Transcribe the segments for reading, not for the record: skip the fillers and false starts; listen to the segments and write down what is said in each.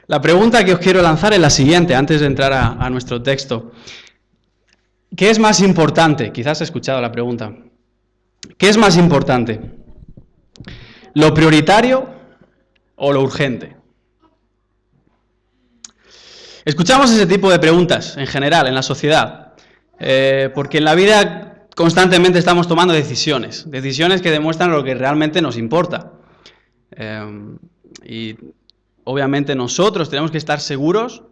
La pregunta que os quiero lanzar es la siguiente, antes de entrar a nuestro texto. ¿Qué es más importante? Quizás has escuchado la pregunta. ¿Qué es más importante? ¿Lo prioritario o lo urgente? Escuchamos ese tipo de preguntas en general en la sociedad, porque en la vida constantemente estamos tomando decisiones que demuestran lo que realmente nos importa. Y obviamente nosotros tenemos que estar seguros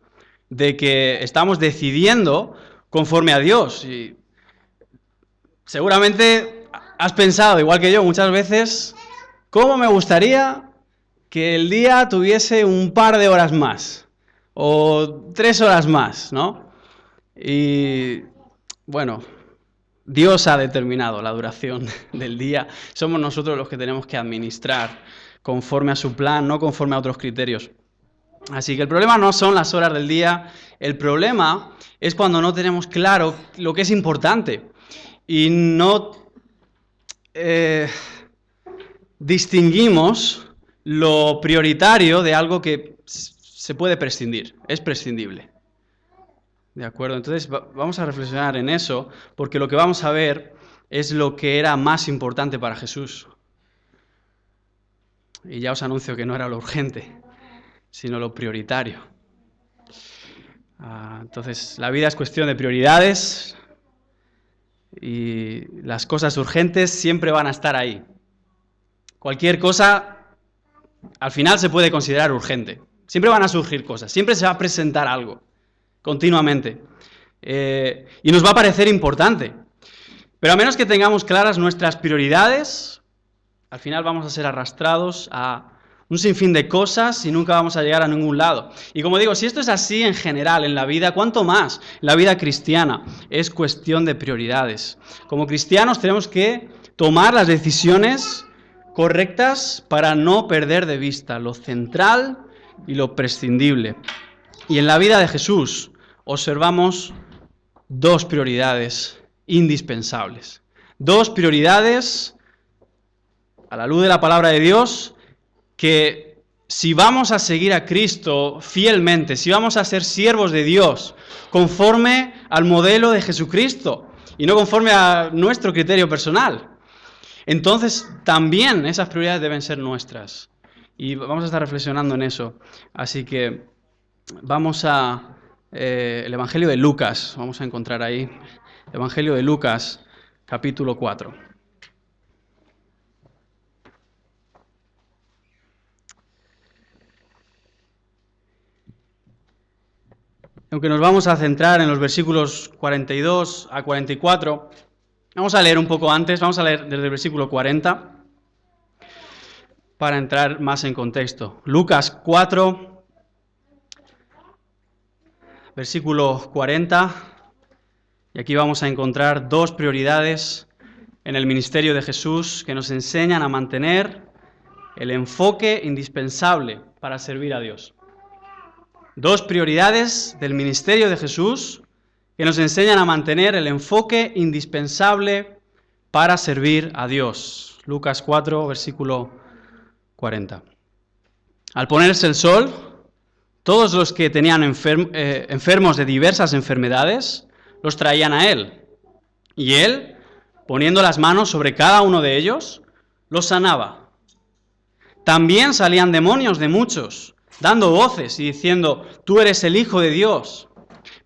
de que estamos decidiendo conforme a Dios. Y seguramente has pensado, igual que yo, muchas veces, ¿cómo me gustaría que el día tuviese un par de horas más? O 3 horas más, ¿no? Y bueno, Dios ha determinado la duración del día. Somos nosotros los que tenemos que administrar conforme a su plan, no conforme a otros criterios. Así que el problema no son las horas del día, el problema es cuando no tenemos claro lo que es importante y no distinguimos lo prioritario de algo que se puede prescindir, es prescindible. ¿De acuerdo? Entonces vamos a reflexionar en eso, porque lo que vamos a ver es lo que era más importante para Jesús. Y ya os anuncio que no era lo urgente, sino lo prioritario. Entonces, la vida es cuestión de prioridades y las cosas urgentes siempre van a estar ahí. Cualquier cosa, al final, se puede considerar urgente. Siempre van a surgir cosas, siempre se va a presentar algo, continuamente. Y nos va a parecer importante. Pero a menos que tengamos claras nuestras prioridades, al final vamos a ser arrastrados a un sinfín de cosas y nunca vamos a llegar a ningún lado. Y como digo, si esto es así en general en la vida, ¿cuánto más en la vida cristiana? Es cuestión de prioridades. Como cristianos tenemos que tomar las decisiones correctas para no perder de vista lo central y lo prescindible. Y en la vida de Jesús observamos dos prioridades indispensables. Dos prioridades a la luz de la palabra de Dios que si vamos a seguir a Cristo fielmente, si vamos a ser siervos de Dios conforme al modelo de Jesucristo y no conforme a nuestro criterio personal, entonces también esas prioridades deben ser nuestras. Y vamos a estar reflexionando en eso. Así que vamos a el Evangelio de Lucas, vamos a encontrar ahí, Evangelio de Lucas, capítulo 4. Aunque nos vamos a centrar en los versículos 42 a 44, vamos a leer un poco antes, vamos a leer desde el versículo 40 para entrar más en contexto. Lucas 4, versículo 40, y aquí vamos a encontrar dos prioridades en el ministerio de Jesús que nos enseñan a mantener el enfoque indispensable para servir a Dios. Dos prioridades del ministerio de Jesús que nos enseñan a mantener el enfoque indispensable para servir a Dios. Lucas 4, versículo 40. Al ponerse el sol, todos los que tenían enfermos de diversas enfermedades los traían a él. Y él, poniendo las manos sobre cada uno de ellos, los sanaba. También salían demonios de muchos, dando voces y diciendo: tú eres el Hijo de Dios.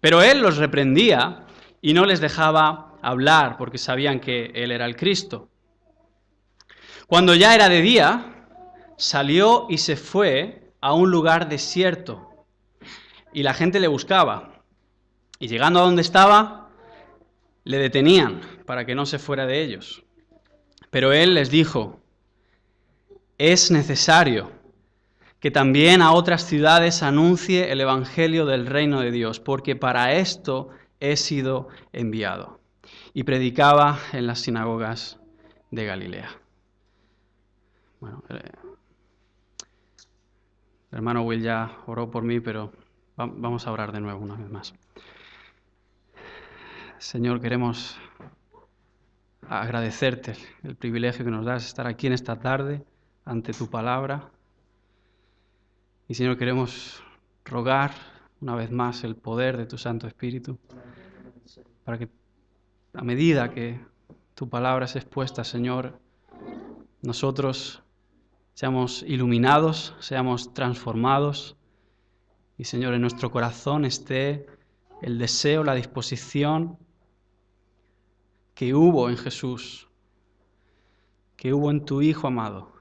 Pero él los reprendía y no les dejaba hablar porque sabían que él era el Cristo. Cuando ya era de día, salió y se fue a un lugar desierto y la gente le buscaba. Y llegando a donde estaba, le detenían para que no se fuera de ellos. Pero él les dijo: es necesario que también a otras ciudades anuncie el evangelio del reino de Dios, porque para esto he sido enviado. Y predicaba en las sinagogas de Galilea. Bueno, el hermano Will ya oró por mí, pero vamos a orar de nuevo una vez más. Señor, queremos agradecerte el privilegio que nos das de estar aquí en esta tarde ante tu palabra. Y Señor, queremos rogar una vez más el poder de tu Santo Espíritu, para que a medida que tu palabra es expuesta, Señor, nosotros seamos iluminados, seamos transformados y, Señor, en nuestro corazón esté el deseo, la disposición que hubo en Jesús, que hubo en tu Hijo amado,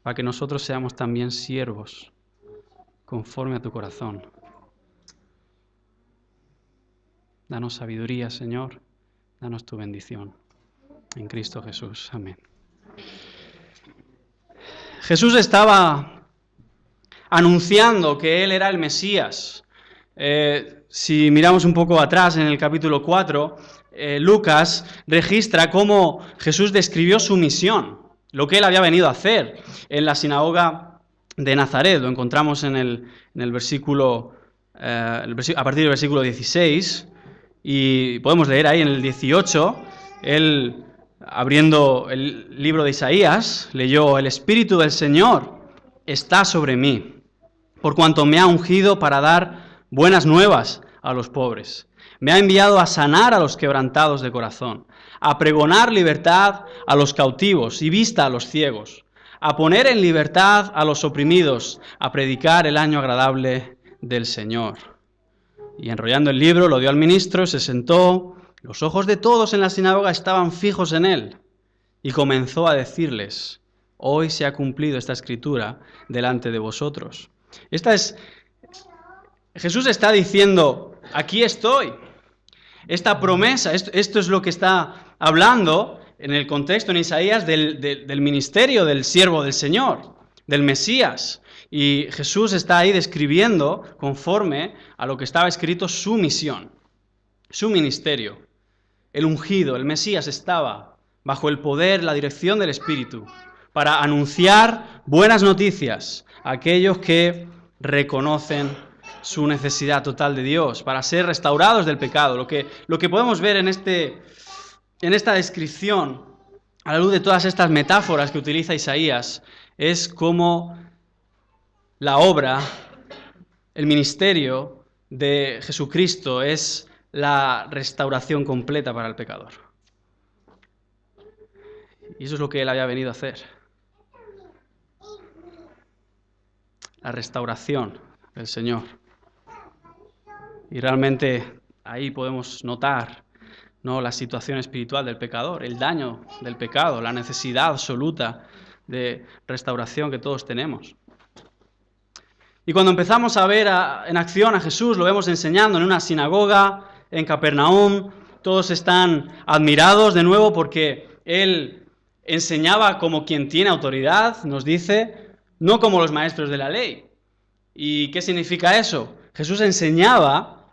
para que nosotros seamos también siervos conforme a tu corazón. Danos sabiduría, Señor, danos tu bendición. En Cristo Jesús. Amén. Jesús estaba anunciando que Él era el Mesías. Si miramos un poco atrás en el capítulo 4, Lucas registra cómo Jesús describió su misión, lo que Él había venido a hacer en la sinagoga de Nazaret. Lo encontramos en el versículo, a partir del versículo 16, y podemos leer ahí en el 18, Él, abriendo el libro de Isaías, leyó: El Espíritu del Señor está sobre mí, por cuanto me ha ungido para dar buenas nuevas a los pobres. Me ha enviado a sanar a los quebrantados de corazón, a pregonar libertad a los cautivos y vista a los ciegos, a poner en libertad a los oprimidos, a predicar el año agradable del Señor. Y enrollando el libro lo dio al ministro, se sentó. Los ojos de todos en la sinagoga estaban fijos en él, y comenzó a decirles: hoy se ha cumplido esta escritura delante de vosotros. Jesús está diciendo: aquí estoy. Esta promesa, esto es lo que está hablando en el contexto en Isaías del ministerio del siervo del Señor, del Mesías. Y Jesús está ahí describiendo, conforme a lo que estaba escrito, su misión, su ministerio. El ungido, el Mesías, estaba bajo el poder, la dirección del Espíritu, para anunciar buenas noticias a aquellos que reconocen su necesidad total de Dios, para ser restaurados del pecado. Lo que podemos ver en esta descripción, a la luz de todas estas metáforas que utiliza Isaías, es cómo la obra, el ministerio de Jesucristo es la restauración completa para el pecador. Y eso es lo que Él había venido a hacer. La restauración del Señor. Y realmente ahí podemos notar, ¿no?, la situación espiritual del pecador, el daño del pecado, la necesidad absoluta de restauración que todos tenemos. Y cuando empezamos a ver en acción a Jesús, lo vemos enseñando en una sinagoga en Capernaum. Todos están admirados de nuevo porque Él enseñaba como quien tiene autoridad, nos dice, no como los maestros de la ley. ¿Y qué significa eso? Jesús enseñaba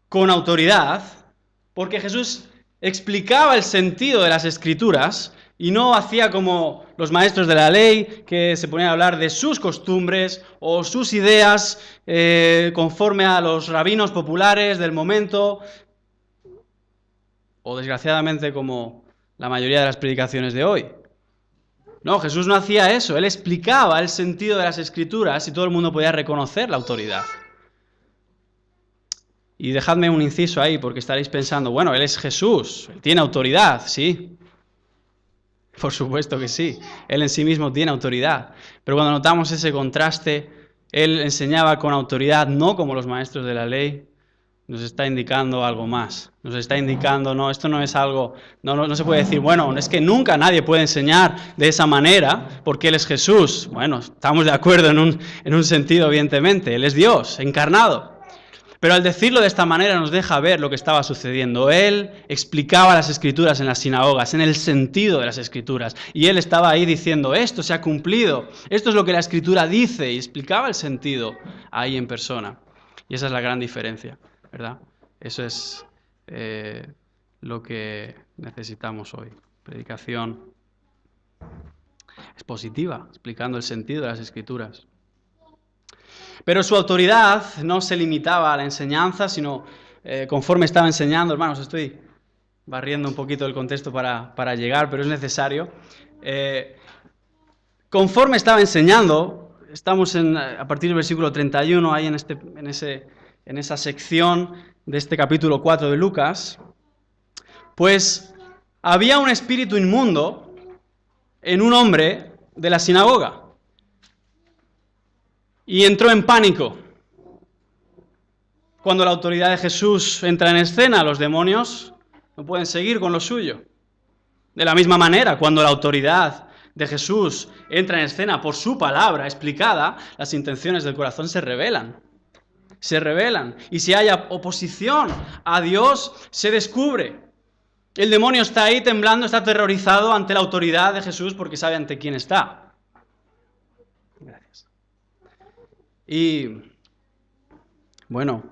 con autoridad porque Jesús explicaba el sentido de las Escrituras y no hacía como los maestros de la ley, que se ponían a hablar de sus costumbres o sus ideas conforme a los rabinos populares del momento, o desgraciadamente como la mayoría de las predicaciones de hoy. No, Jesús no hacía eso. Él explicaba el sentido de las Escrituras y todo el mundo podía reconocer la autoridad. Y dejadme un inciso ahí, porque estaréis pensando, bueno, Él es Jesús, Él tiene autoridad, ¿sí? Por supuesto que sí, Él en sí mismo tiene autoridad. Pero cuando notamos ese contraste, Él enseñaba con autoridad, no como los maestros de la ley, nos está indicando algo más. Nos está indicando, no, esto no es algo, no se puede decir, bueno, es que nunca nadie puede enseñar de esa manera porque Él es Jesús. Bueno, estamos de acuerdo en un sentido, evidentemente. Él es Dios, encarnado. Pero al decirlo de esta manera nos deja ver lo que estaba sucediendo. Él explicaba las Escrituras en las sinagogas, en el sentido de las Escrituras. Y Él estaba ahí diciendo, esto se ha cumplido, esto es lo que la Escritura dice, y explicaba el sentido ahí en persona. Y esa es la gran diferencia, ¿verdad? Eso es lo que necesitamos hoy. Predicación expositiva, explicando el sentido de las Escrituras. Pero su autoridad no se limitaba a la enseñanza, sino conforme estaba enseñando, hermanos, estoy barriendo un poquito el contexto para llegar, pero es necesario. Conforme estaba enseñando, estamos a partir del versículo 31, ahí en esa sección de este capítulo 4 de Lucas, pues había un espíritu inmundo en un hombre de la sinagoga y entró en pánico. Cuando la autoridad de Jesús entra en escena, los demonios no pueden seguir con lo suyo. De la misma manera, cuando la autoridad de Jesús entra en escena por su palabra explicada, las intenciones del corazón se revelan. Se revelan. Y si hay oposición a Dios, se descubre. El demonio está ahí temblando, está aterrorizado ante la autoridad de Jesús porque sabe ante quién está. Gracias. Y bueno,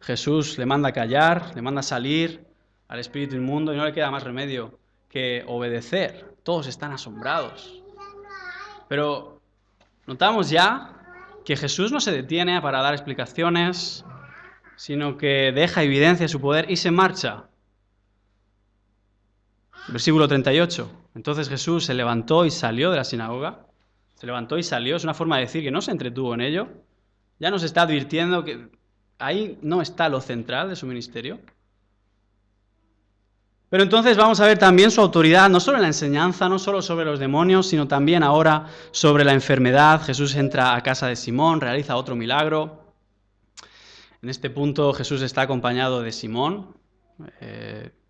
Jesús le manda callar, le manda salir al espíritu inmundo y no le queda más remedio que obedecer. Todos están asombrados. Pero notamos ya que Jesús no se detiene para dar explicaciones, sino que deja evidencia de su poder y se marcha. Versículo 38. Entonces Jesús se levantó y salió de la sinagoga. Se levantó y salió. Es una forma de decir que no se entretuvo en ello. Ya nos está advirtiendo que ahí no está lo central de su ministerio. Pero entonces vamos a ver también su autoridad, no solo en la enseñanza, no solo sobre los demonios, sino también ahora sobre la enfermedad. Jesús entra a casa de Simón, realiza otro milagro. En este punto Jesús está acompañado de Simón,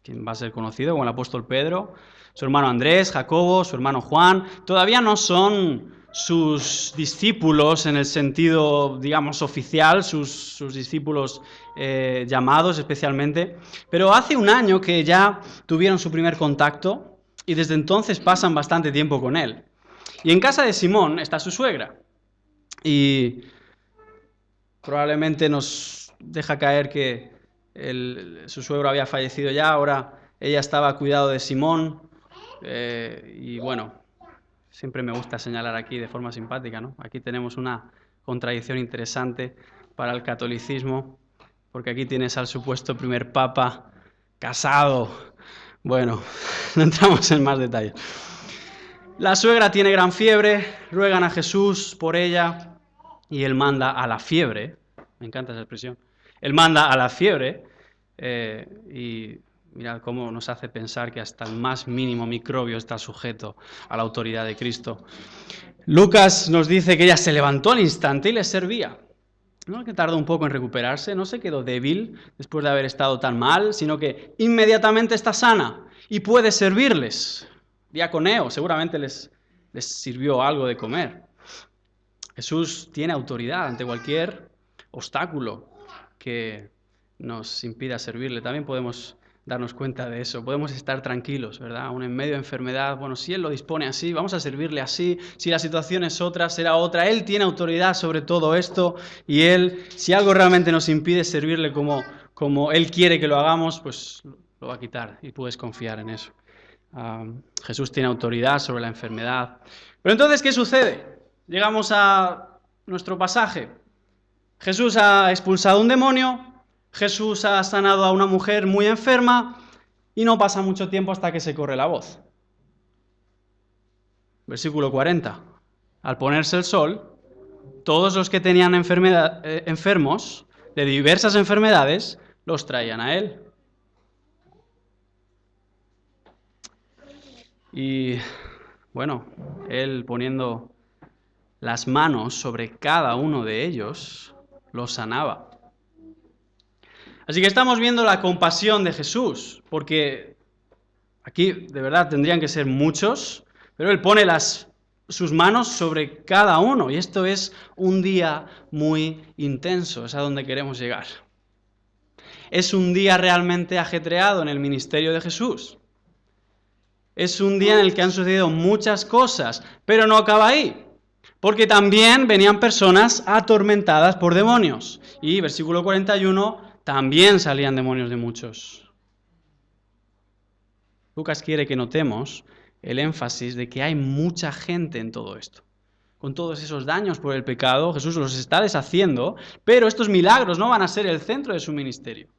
quien va a ser conocido como el apóstol Pedro, su hermano Andrés, Jacobo, su hermano Juan. Todavía no son sus discípulos en el sentido, digamos, oficial, sus discípulos llamados especialmente, pero hace un año que ya tuvieron su primer contacto y desde entonces pasan bastante tiempo con él. Y en casa de Simón está su suegra y probablemente nos deja caer que su suegro había fallecido ya, ahora ella estaba a cuidado de Simón y bueno, siempre me gusta señalar aquí de forma simpática, ¿no? Aquí tenemos una contradicción interesante para el catolicismo, porque aquí tienes al supuesto primer papa casado. Bueno, no entramos en más detalles. La suegra tiene gran fiebre, ruegan a Jesús por ella y él manda a la fiebre. Me encanta esa expresión. Él manda a la fiebre y mirad cómo nos hace pensar que hasta el más mínimo microbio está sujeto a la autoridad de Cristo. Lucas nos dice que ella se levantó al instante y les servía. No que tardó un poco en recuperarse, no se quedó débil después de haber estado tan mal, sino que inmediatamente está sana y puede servirles. Diaconeo, seguramente les sirvió algo de comer. Jesús tiene autoridad ante cualquier obstáculo que nos impida servirle. También podemos darnos cuenta de eso, podemos estar tranquilos, ¿verdad? Aún en medio de enfermedad, bueno, si Él lo dispone así, vamos a servirle así, si la situación es otra, será otra. Él tiene autoridad sobre todo esto y Él, si algo realmente nos impide servirle como Él quiere que lo hagamos, pues lo va a quitar y puedes confiar en eso. Jesús tiene autoridad sobre la enfermedad. Pero entonces, ¿qué sucede? Llegamos a nuestro pasaje. Jesús ha expulsado un demonio, Jesús ha sanado a una mujer muy enferma y no pasa mucho tiempo hasta que se corre la voz. Versículo 40. Al ponerse el sol, todos los que tenían enfermos de diversas enfermedades los traían a él. Y bueno, él poniendo las manos sobre cada uno de ellos, los sanaba. Así que estamos viendo la compasión de Jesús, porque aquí de verdad tendrían que ser muchos, pero Él pone sus manos sobre cada uno, y esto es un día muy intenso, es a donde queremos llegar. Es un día realmente ajetreado en el ministerio de Jesús. Es un día en el que han sucedido muchas cosas, pero no acaba ahí, porque también venían personas atormentadas por demonios. Y versículo 41, también salían demonios de muchos. Lucas quiere que notemos el énfasis de que hay mucha gente en todo esto. Con todos esos daños por el pecado, Jesús los está deshaciendo, pero estos milagros no van a ser el centro de su ministerio.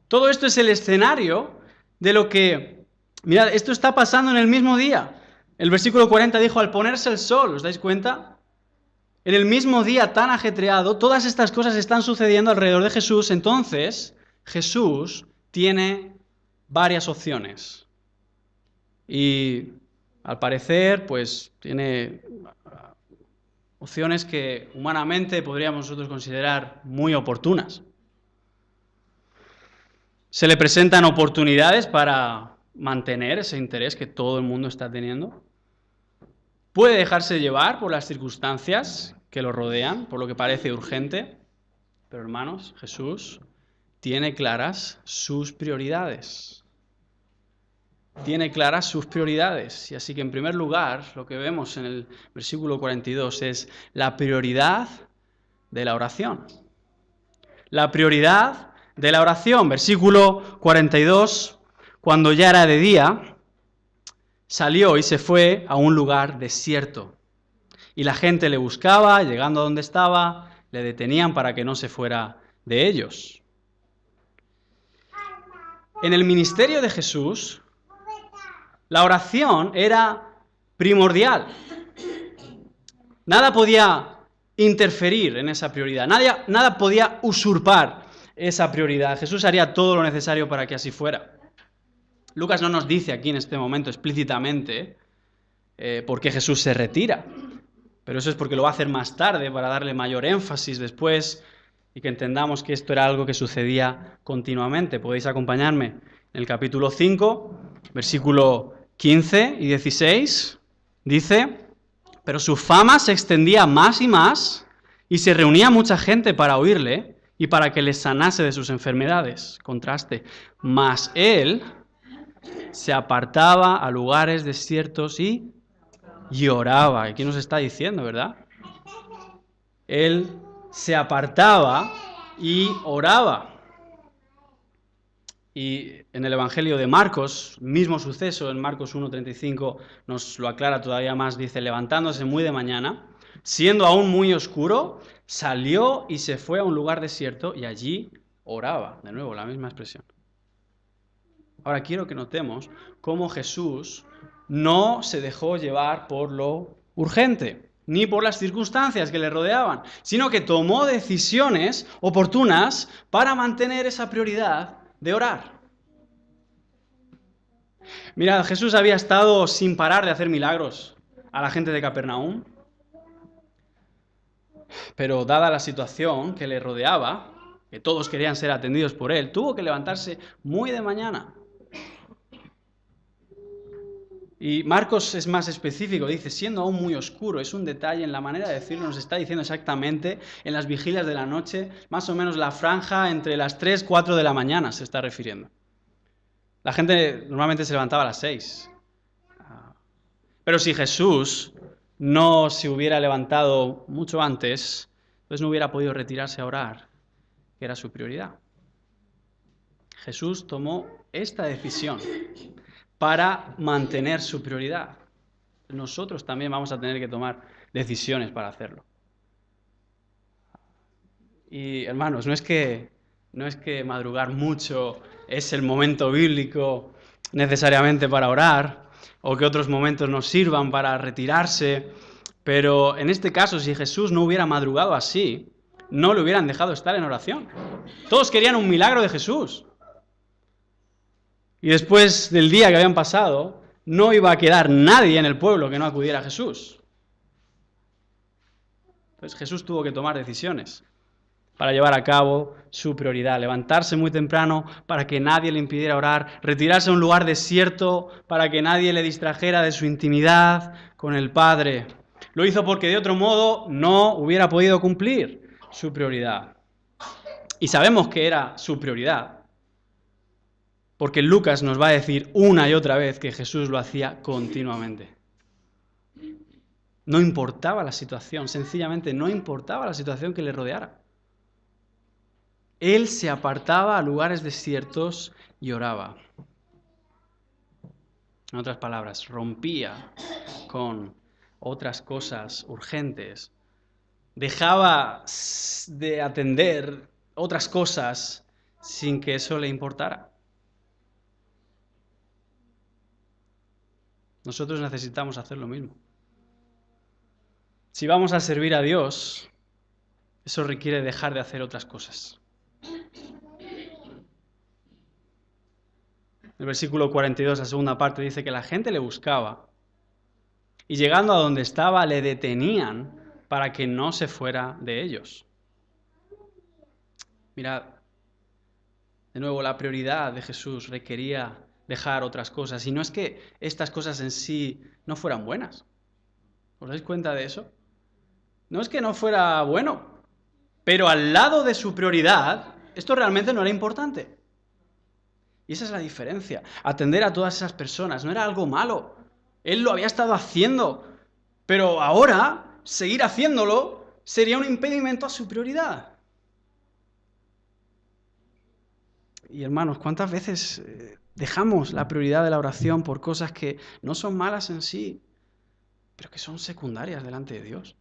Todo esto es el escenario de lo que... Mirad, esto está pasando en el mismo día. El versículo 40 dijo, al ponerse el sol, ¿os dais cuenta? En el mismo día tan ajetreado, todas estas cosas están sucediendo alrededor de Jesús. Entonces, Jesús tiene varias opciones. Y al parecer, pues tiene opciones que humanamente podríamos nosotros considerar muy oportunas. Se le presentan oportunidades para mantener ese interés que todo el mundo está teniendo. Puede dejarse llevar por las circunstancias que lo rodean, por lo que parece urgente. Pero hermanos, Jesús tiene claras sus prioridades. Tiene claras sus prioridades. Y así que en primer lugar, lo que vemos en el versículo 42 es la prioridad de la oración. La prioridad de la oración. Versículo 42, cuando ya era de día, salió y se fue a un lugar desierto. Y la gente le buscaba, llegando a donde estaba, le detenían para que no se fuera de ellos. En el ministerio de Jesús, la oración era primordial. Nada podía interferir en esa prioridad. Nada podía usurpar esa prioridad. Jesús haría todo lo necesario para que así fuera. Lucas no nos dice aquí en este momento explícitamente por qué Jesús se retira. Pero eso es porque lo va a hacer más tarde para darle mayor énfasis después y que entendamos que esto era algo que sucedía continuamente. Podéis acompañarme en el capítulo 5, versículo 15 y 16. Dice: pero su fama se extendía más y más y se reunía mucha gente para oírle y para que les sanase de sus enfermedades. Contraste. Mas él se apartaba a lugares desiertos y oraba. Aquí nos está diciendo, ¿verdad? Él se apartaba y oraba. Y en el Evangelio de Marcos, mismo suceso, en Marcos 1:35 nos lo aclara todavía más, dice: levantándose muy de mañana, siendo aún muy oscuro, salió y se fue a un lugar desierto y allí oraba. De nuevo, la misma expresión. Ahora quiero que notemos cómo Jesús no se dejó llevar por lo urgente, ni por las circunstancias que le rodeaban, sino que tomó decisiones oportunas para mantener esa prioridad de orar. Mirad, Jesús había estado sin parar de hacer milagros a la gente de Capernaum, pero dada la situación que le rodeaba, que todos querían ser atendidos por él, tuvo que levantarse muy de mañana. Y Marcos es más específico, dice, siendo aún muy oscuro, es un detalle en la manera de decirlo, nos está diciendo exactamente en las vigilias de la noche, más o menos la franja entre las 3, 4 de la mañana se está refiriendo. La gente normalmente se levantaba a las 6. Pero si Jesús no se hubiera levantado mucho antes, entonces no hubiera podido retirarse a orar, que era su prioridad. Jesús tomó esta decisión para mantener su prioridad. Nosotros también vamos a tener que tomar decisiones para hacerlo. Y hermanos, no es que madrugar mucho es el momento bíblico necesariamente para orar, o que otros momentos nos sirvan para retirarse, pero en este caso, si Jesús no hubiera madrugado así, no le hubieran dejado estar en oración. Todos querían un milagro de Jesús. Y después del día que habían pasado, no iba a quedar nadie en el pueblo que no acudiera a Jesús. Entonces Jesús tuvo que tomar decisiones para llevar a cabo su prioridad. Levantarse muy temprano para que nadie le impidiera orar. Retirarse a un lugar desierto para que nadie le distrajera de su intimidad con el Padre. Lo hizo porque de otro modo no hubiera podido cumplir su prioridad. Y sabemos que era su prioridad, porque Lucas nos va a decir una y otra vez que Jesús lo hacía continuamente. No importaba la situación, sencillamente no importaba la situación que le rodeara. Él se apartaba a lugares desiertos y oraba. En otras palabras, rompía con otras cosas urgentes. Dejaba de atender otras cosas sin que eso le importara. Nosotros necesitamos hacer lo mismo. Si vamos a servir a Dios, eso requiere dejar de hacer otras cosas. El versículo 42, la segunda parte, dice que la gente le buscaba y llegando a donde estaba le detenían para que no se fuera de ellos. Mirad, de nuevo, la prioridad de Jesús requería dejar otras cosas. Y no es que estas cosas en sí no fueran buenas. ¿Os dais cuenta de eso? No es que no fuera bueno, pero al lado de su prioridad, esto realmente no era importante. Y esa es la diferencia. Atender a todas esas personas no era algo malo. Él lo había estado haciendo, pero ahora seguir haciéndolo sería un impedimento a su prioridad. Y hermanos, ¿cuántas veces dejamos la prioridad de la oración por cosas que no son malas en sí, pero que son secundarias delante de Dios?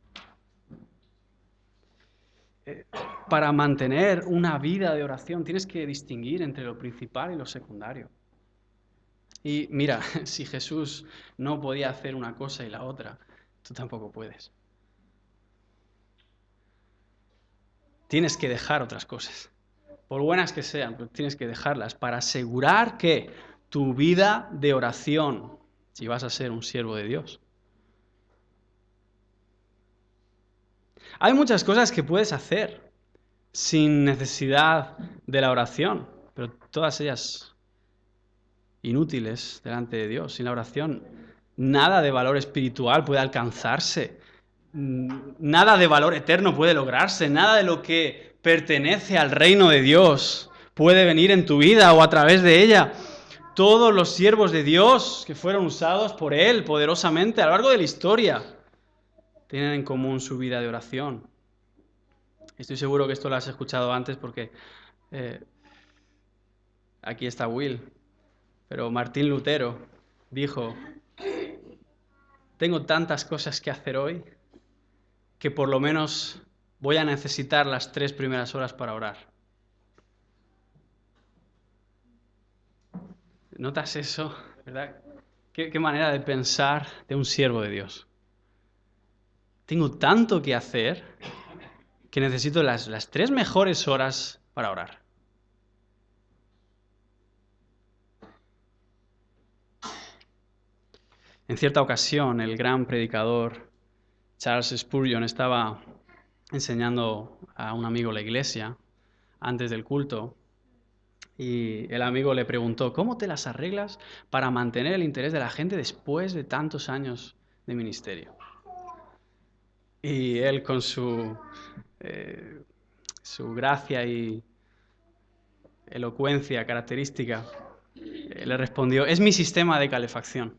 Para mantener una vida de oración tienes que distinguir entre lo principal y lo secundario. Y mira, si Jesús no podía hacer una cosa y la otra, tú tampoco puedes. Tienes que dejar otras cosas. Por buenas que sean, pero tienes que dejarlas para asegurar que tu vida de oración, si vas a ser un siervo de Dios. Hay muchas cosas que puedes hacer sin necesidad de la oración, pero todas ellas inútiles delante de Dios. Sin la oración, nada de valor espiritual puede alcanzarse, nada de valor eterno puede lograrse, nada de lo que pertenece al reino de Dios puede venir en tu vida o a través de ella. Todos los siervos de Dios que fueron usados por Él poderosamente a lo largo de la historia tienen en común su vida de oración. Estoy seguro que esto lo has escuchado antes porque aquí está Will, pero Martín Lutero dijo: tengo tantas cosas que hacer hoy que por lo menos voy a necesitar las 3 primeras horas para orar. ¿Notas eso? ¿Verdad? ¿Qué manera de pensar de un siervo de Dios? Tengo tanto que hacer que necesito las 3 mejores horas para orar. En cierta ocasión, el gran predicador Charles Spurgeon estaba enseñando a un amigo la iglesia antes del culto y el amigo le preguntó: ¿cómo te las arreglas para mantener el interés de la gente después de tantos años de ministerio? Y él, con su gracia y elocuencia característica, le respondió: es mi sistema de calefacción.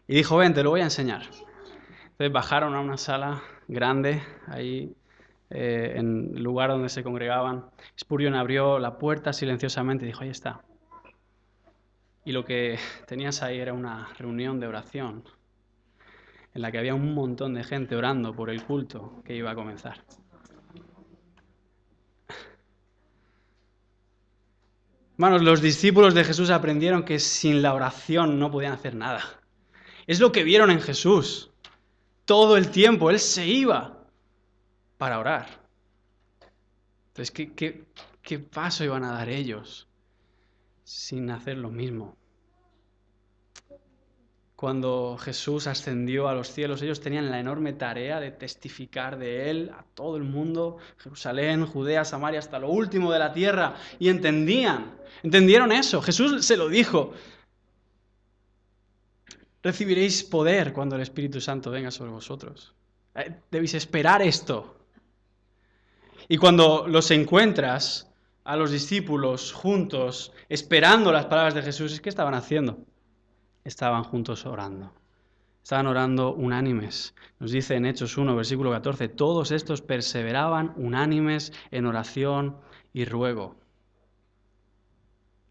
Y dijo: ven, te lo voy a enseñar. Entonces bajaron a una sala grande, ahí en el lugar donde se congregaban. Spurgeon abrió la puerta silenciosamente y dijo: ahí está. Y lo que tenías ahí era una reunión de oración en la que había un montón de gente orando por el culto que iba a comenzar. Hermanos, los discípulos de Jesús aprendieron que sin la oración no podían hacer nada. Es lo que vieron en Jesús. Todo el tiempo Él se iba para orar. Entonces, ¿qué paso iban a dar ellos sin hacer lo mismo? Cuando Jesús ascendió a los cielos, ellos tenían la enorme tarea de testificar de Él a todo el mundo, Jerusalén, Judea, Samaria, hasta lo último de la tierra, y entendieron eso. Jesús se lo dijo: recibiréis poder cuando el Espíritu Santo venga sobre vosotros. Debéis esperar esto. Y cuando los encuentras a los discípulos juntos, esperando las palabras de Jesús, ¿qué estaban haciendo? Estaban juntos orando. Estaban orando unánimes. Nos dice en Hechos 1, versículo 14, todos estos perseveraban unánimes en oración y ruego.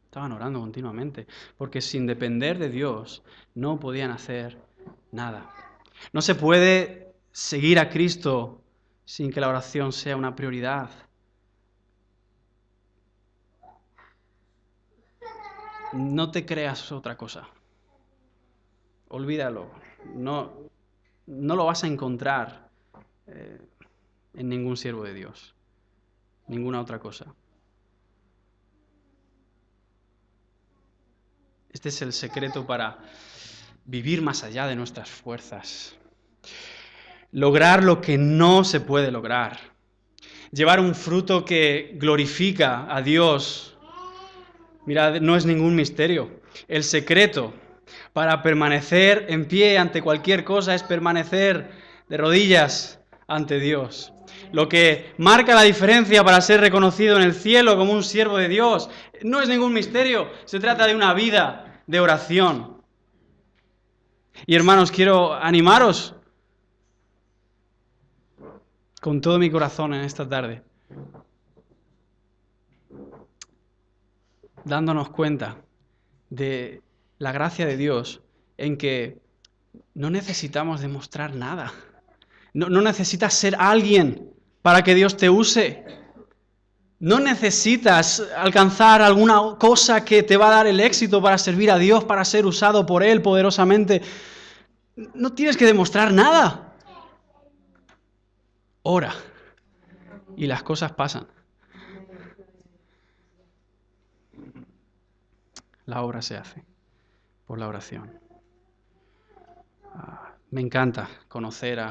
Estaban orando continuamente, porque sin depender de Dios no podían hacer nada. No se puede seguir a Cristo sin que la oración sea una prioridad. No te creas otra cosa. Olvídalo. No, no lo vas a encontrar en ningún siervo de Dios, ninguna otra cosa. Este es el secreto para vivir más allá de nuestras fuerzas. Lograr lo que no se puede lograr. Llevar un fruto que glorifica a Dios. Mirad, no es ningún misterio. El secreto para permanecer en pie ante cualquier cosa es permanecer de rodillas ante Dios. Lo que marca la diferencia para ser reconocido en el cielo como un siervo de Dios no es ningún misterio. Se trata de una vida de oración. Y hermanos, quiero animaros con todo mi corazón en esta tarde, dándonos cuenta de la gracia de Dios en que no necesitamos demostrar nada. No necesitas ser alguien para que Dios te use. No necesitas alcanzar alguna cosa que te va a dar el éxito para servir a Dios, para ser usado por Él poderosamente. No tienes que demostrar nada. Ora y las cosas pasan. La obra se hace por la oración. Me encanta conocer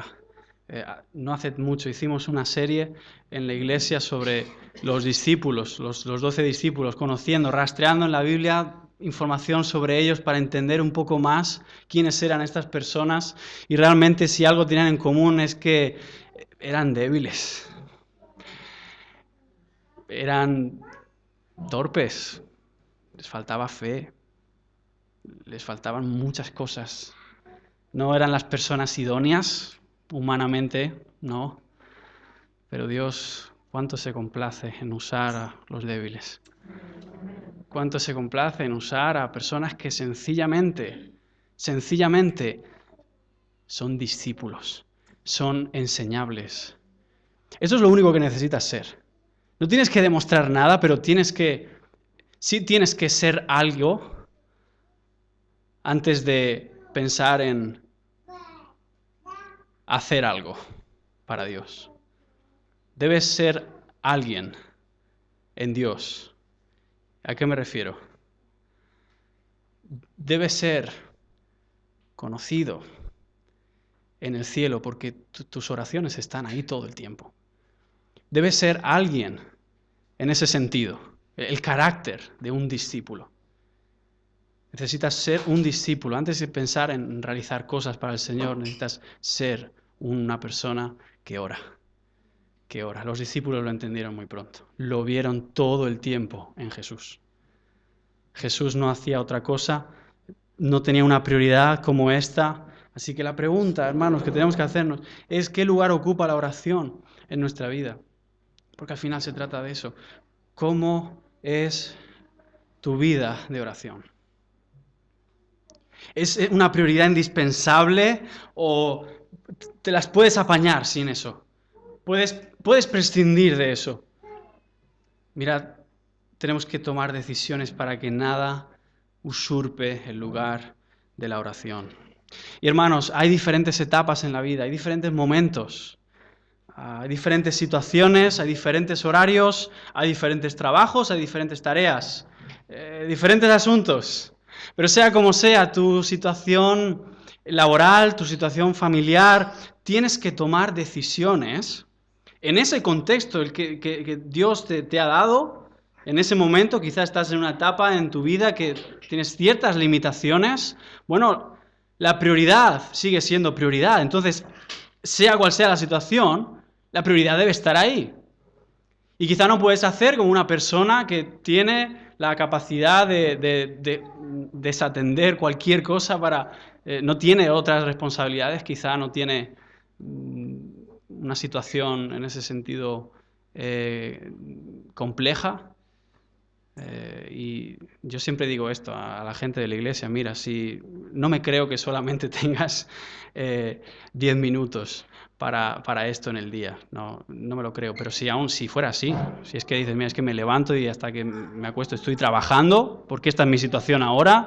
no hace mucho hicimos una serie en la iglesia sobre los discípulos, los 12 discípulos, conociendo, rastreando en la Biblia información sobre ellos para entender un poco más quiénes eran estas personas, y realmente si algo tenían en común es que eran débiles, eran torpes, les faltaba fe, les faltaban muchas cosas. No eran las personas idóneas, humanamente, no. Pero Dios, cuánto se complace en usar a los débiles. Cuánto se complace en usar a personas que sencillamente son discípulos, son enseñables. Eso es lo único que necesitas ser. No tienes que demostrar nada, pero sí tienes que ser algo antes de pensar en hacer algo para Dios. Debes ser alguien en Dios. ¿A qué me refiero? Debes ser conocido en el cielo porque tus oraciones están ahí todo el tiempo. Debes ser alguien en ese sentido, el carácter de un discípulo. Necesitas ser un discípulo. Antes de pensar en realizar cosas para el Señor, necesitas ser una persona que ora. Que ora. Los discípulos lo entendieron muy pronto. Lo vieron todo el tiempo en Jesús. Jesús no hacía otra cosa, no tenía una prioridad como esta. Así que la pregunta, hermanos, que tenemos que hacernos es ¿qué lugar ocupa la oración en nuestra vida? Porque al final se trata de eso. ¿Cómo es tu vida de oración? ¿Es una prioridad indispensable o te las puedes apañar sin eso? Puedes prescindir de eso. Mirad, tenemos que tomar decisiones para que nada usurpe el lugar de la oración. Y hermanos, hay diferentes etapas en la vida, hay diferentes momentos, hay diferentes situaciones, hay diferentes horarios, hay diferentes trabajos, hay diferentes tareas, diferentes asuntos. Pero sea como sea tu situación laboral, tu situación familiar, tienes que tomar decisiones en ese contexto el que Dios te ha dado. En ese momento quizás estás en una etapa en tu vida que tienes ciertas limitaciones. Bueno, la prioridad sigue siendo prioridad. Entonces, sea cual sea la situación, la prioridad debe estar ahí. Y quizá no puedes hacer como una persona que tiene la capacidad de desatender cualquier cosa no tiene otras responsabilidades, quizá no tiene una situación en ese sentido compleja. Y yo siempre digo esto a la gente de la iglesia, mira, si no me creo que solamente tengas 10 minutos para esto en el día, no me lo creo, pero si fuera así, si es que dices, mira, es que me levanto y hasta que me acuesto estoy trabajando, porque esta es mi situación ahora,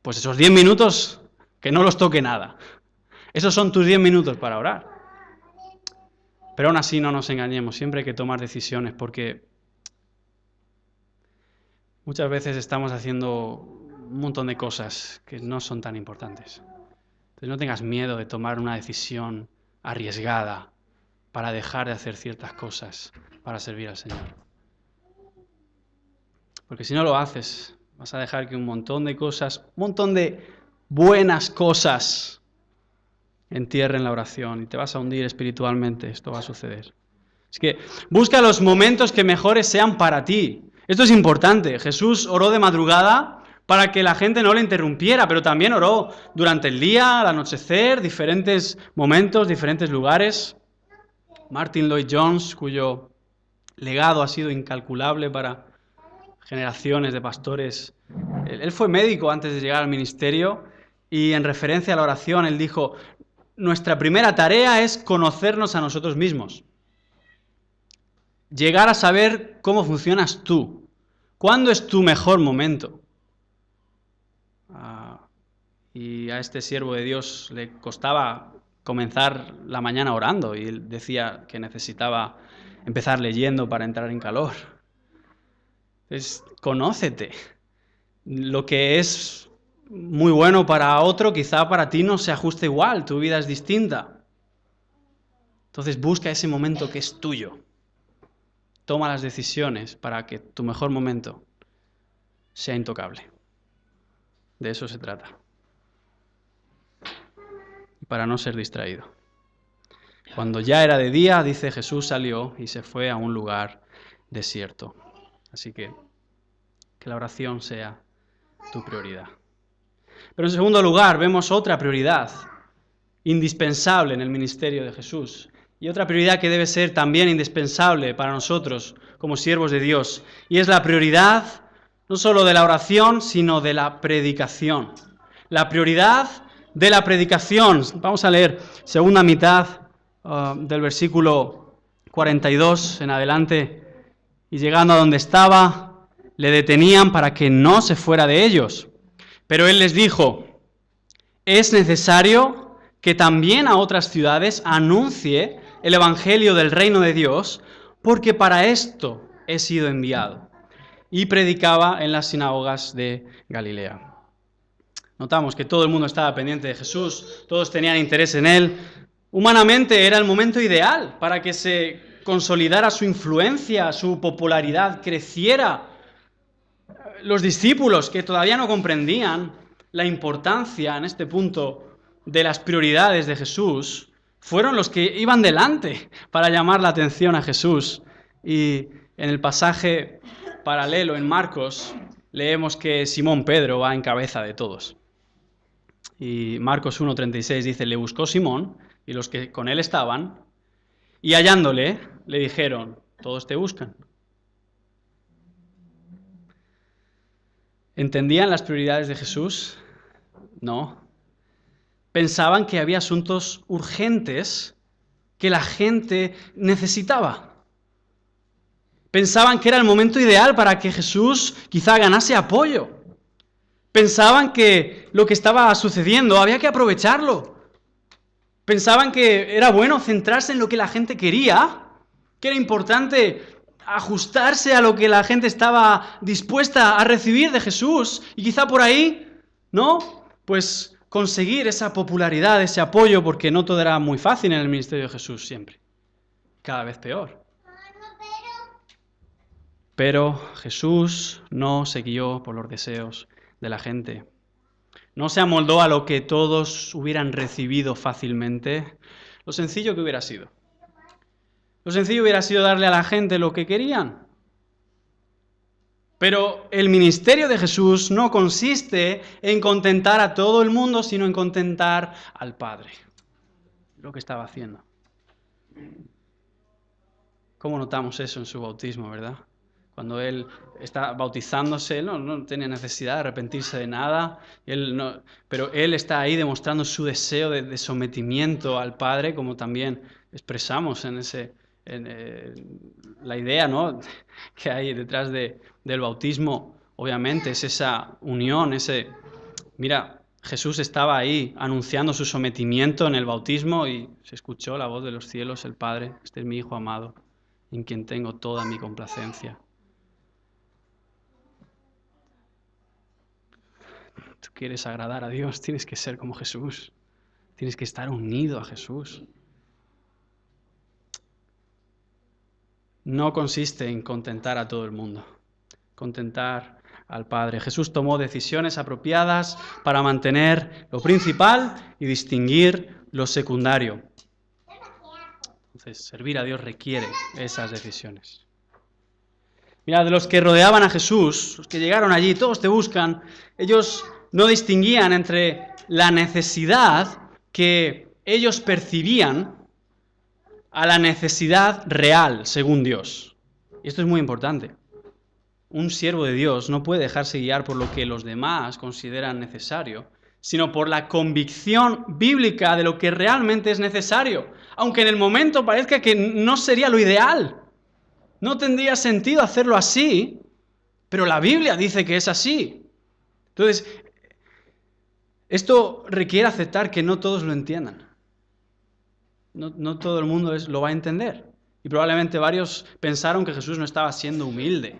pues esos 10 minutos que no los toque nada. Esos son tus 10 minutos para orar. Pero aún así no nos engañemos, siempre hay que tomar decisiones porque muchas veces estamos haciendo un montón de cosas que no son tan importantes. Entonces no tengas miedo de tomar una decisión arriesgada para dejar de hacer ciertas cosas para servir al Señor. Porque si no lo haces, vas a dejar que un montón de cosas, un montón de buenas cosas entierren la oración y te vas a hundir espiritualmente. Esto va a suceder. Así que busca los momentos que mejores sean para ti. Esto es importante. Jesús oró de madrugada para que la gente no le interrumpiera, pero también oró durante el día, al anochecer, diferentes momentos, diferentes lugares. Martin Lloyd-Jones, cuyo legado ha sido incalculable para generaciones de pastores. Él fue médico antes de llegar al ministerio y en referencia a la oración, él dijo, nuestra primera tarea es conocernos a nosotros mismos. Llegar a saber cómo funcionas tú. ¿Cuándo es tu mejor momento? Y a este siervo de Dios le costaba comenzar la mañana orando y él decía que necesitaba empezar leyendo para entrar en calor. Entonces, conócete. Lo que es muy bueno para otro, quizá para ti no se ajuste igual, tu vida es distinta. Entonces busca ese momento que es tuyo. Toma las decisiones para que tu mejor momento sea intocable. De eso se trata. Y para no ser distraído. Cuando ya era de día, dice Jesús salió y se fue a un lugar desierto. Así que la oración sea tu prioridad. Pero en segundo lugar, vemos otra prioridad indispensable en el ministerio de Jesús. Y otra prioridad que debe ser también indispensable para nosotros como siervos de Dios. Y es la prioridad no solo de la oración, sino de la predicación. La prioridad de la predicación. Vamos a leer segunda mitad del versículo 42 en adelante. Y llegando a donde estaba, le detenían para que no se fuera de ellos. Pero él les dijo, es necesario que también a otras ciudades anuncie el evangelio del reino de Dios, porque para esto he sido enviado. Y predicaba en las sinagogas de Galilea. Notamos que todo el mundo estaba pendiente de Jesús, todos tenían interés en él. Humanamente era el momento ideal para que se consolidara su influencia, su popularidad creciera. Los discípulos que todavía no comprendían la importancia en este punto de las prioridades de Jesús, fueron los que iban delante para llamar la atención a Jesús. Y en el pasaje paralelo en Marcos leemos que Simón Pedro va en cabeza de todos. Y Marcos 1:36 dice, le buscó Simón y los que con él estaban, y hallándole le dijeron, todos te buscan. ¿Entendían las prioridades de Jesús? No. Pensaban que había asuntos urgentes que la gente necesitaba. Pensaban que era el momento ideal para que Jesús quizá ganase apoyo. Pensaban que lo que estaba sucediendo había que aprovecharlo. Pensaban que era bueno centrarse en lo que la gente quería, que era importante ajustarse a lo que la gente estaba dispuesta a recibir de Jesús y quizá por ahí, ¿no? Pues conseguir esa popularidad, ese apoyo, porque no todo era muy fácil en el ministerio de Jesús siempre. Cada vez peor. Pero Jesús no se guió por los deseos de la gente. No se amoldó a lo que todos hubieran recibido fácilmente. Lo sencillo que hubiera sido. Lo sencillo hubiera sido darle a la gente lo que querían. Pero el ministerio de Jesús no consiste en contentar a todo el mundo, sino en contentar al Padre. Lo que estaba haciendo. ¿Cómo notamos eso en su bautismo, verdad? Cuando él está bautizándose, él no tiene necesidad de arrepentirse de nada, pero él está ahí demostrando su deseo de sometimiento al Padre, como también expresamos la idea, ¿no?, que hay detrás del bautismo. Obviamente es esa unión, mira, Jesús estaba ahí anunciando su sometimiento en el bautismo y se escuchó la voz de los cielos, el Padre: este es mi Hijo amado, en quien tengo toda mi complacencia. Tú quieres agradar a Dios, tienes que ser como Jesús. Tienes que estar unido a Jesús. No consiste en contentar a todo el mundo, contentar al Padre. Jesús tomó decisiones apropiadas para mantener lo principal y distinguir lo secundario. Entonces, servir a Dios requiere esas decisiones. Mira, de los que rodeaban a Jesús, los que llegaron allí, todos te buscan, ellos no distinguían entre la necesidad que ellos percibían a la necesidad real, según Dios. Y esto es muy importante. Un siervo de Dios no puede dejarse guiar por lo que los demás consideran necesario, sino por la convicción bíblica de lo que realmente es necesario, aunque en el momento parezca que no sería lo ideal. No tendría sentido hacerlo así, pero la Biblia dice que es así. Entonces, esto requiere aceptar que no todos lo entiendan. No todo el mundo lo va a entender. Y probablemente varios pensaron que Jesús no estaba siendo humilde,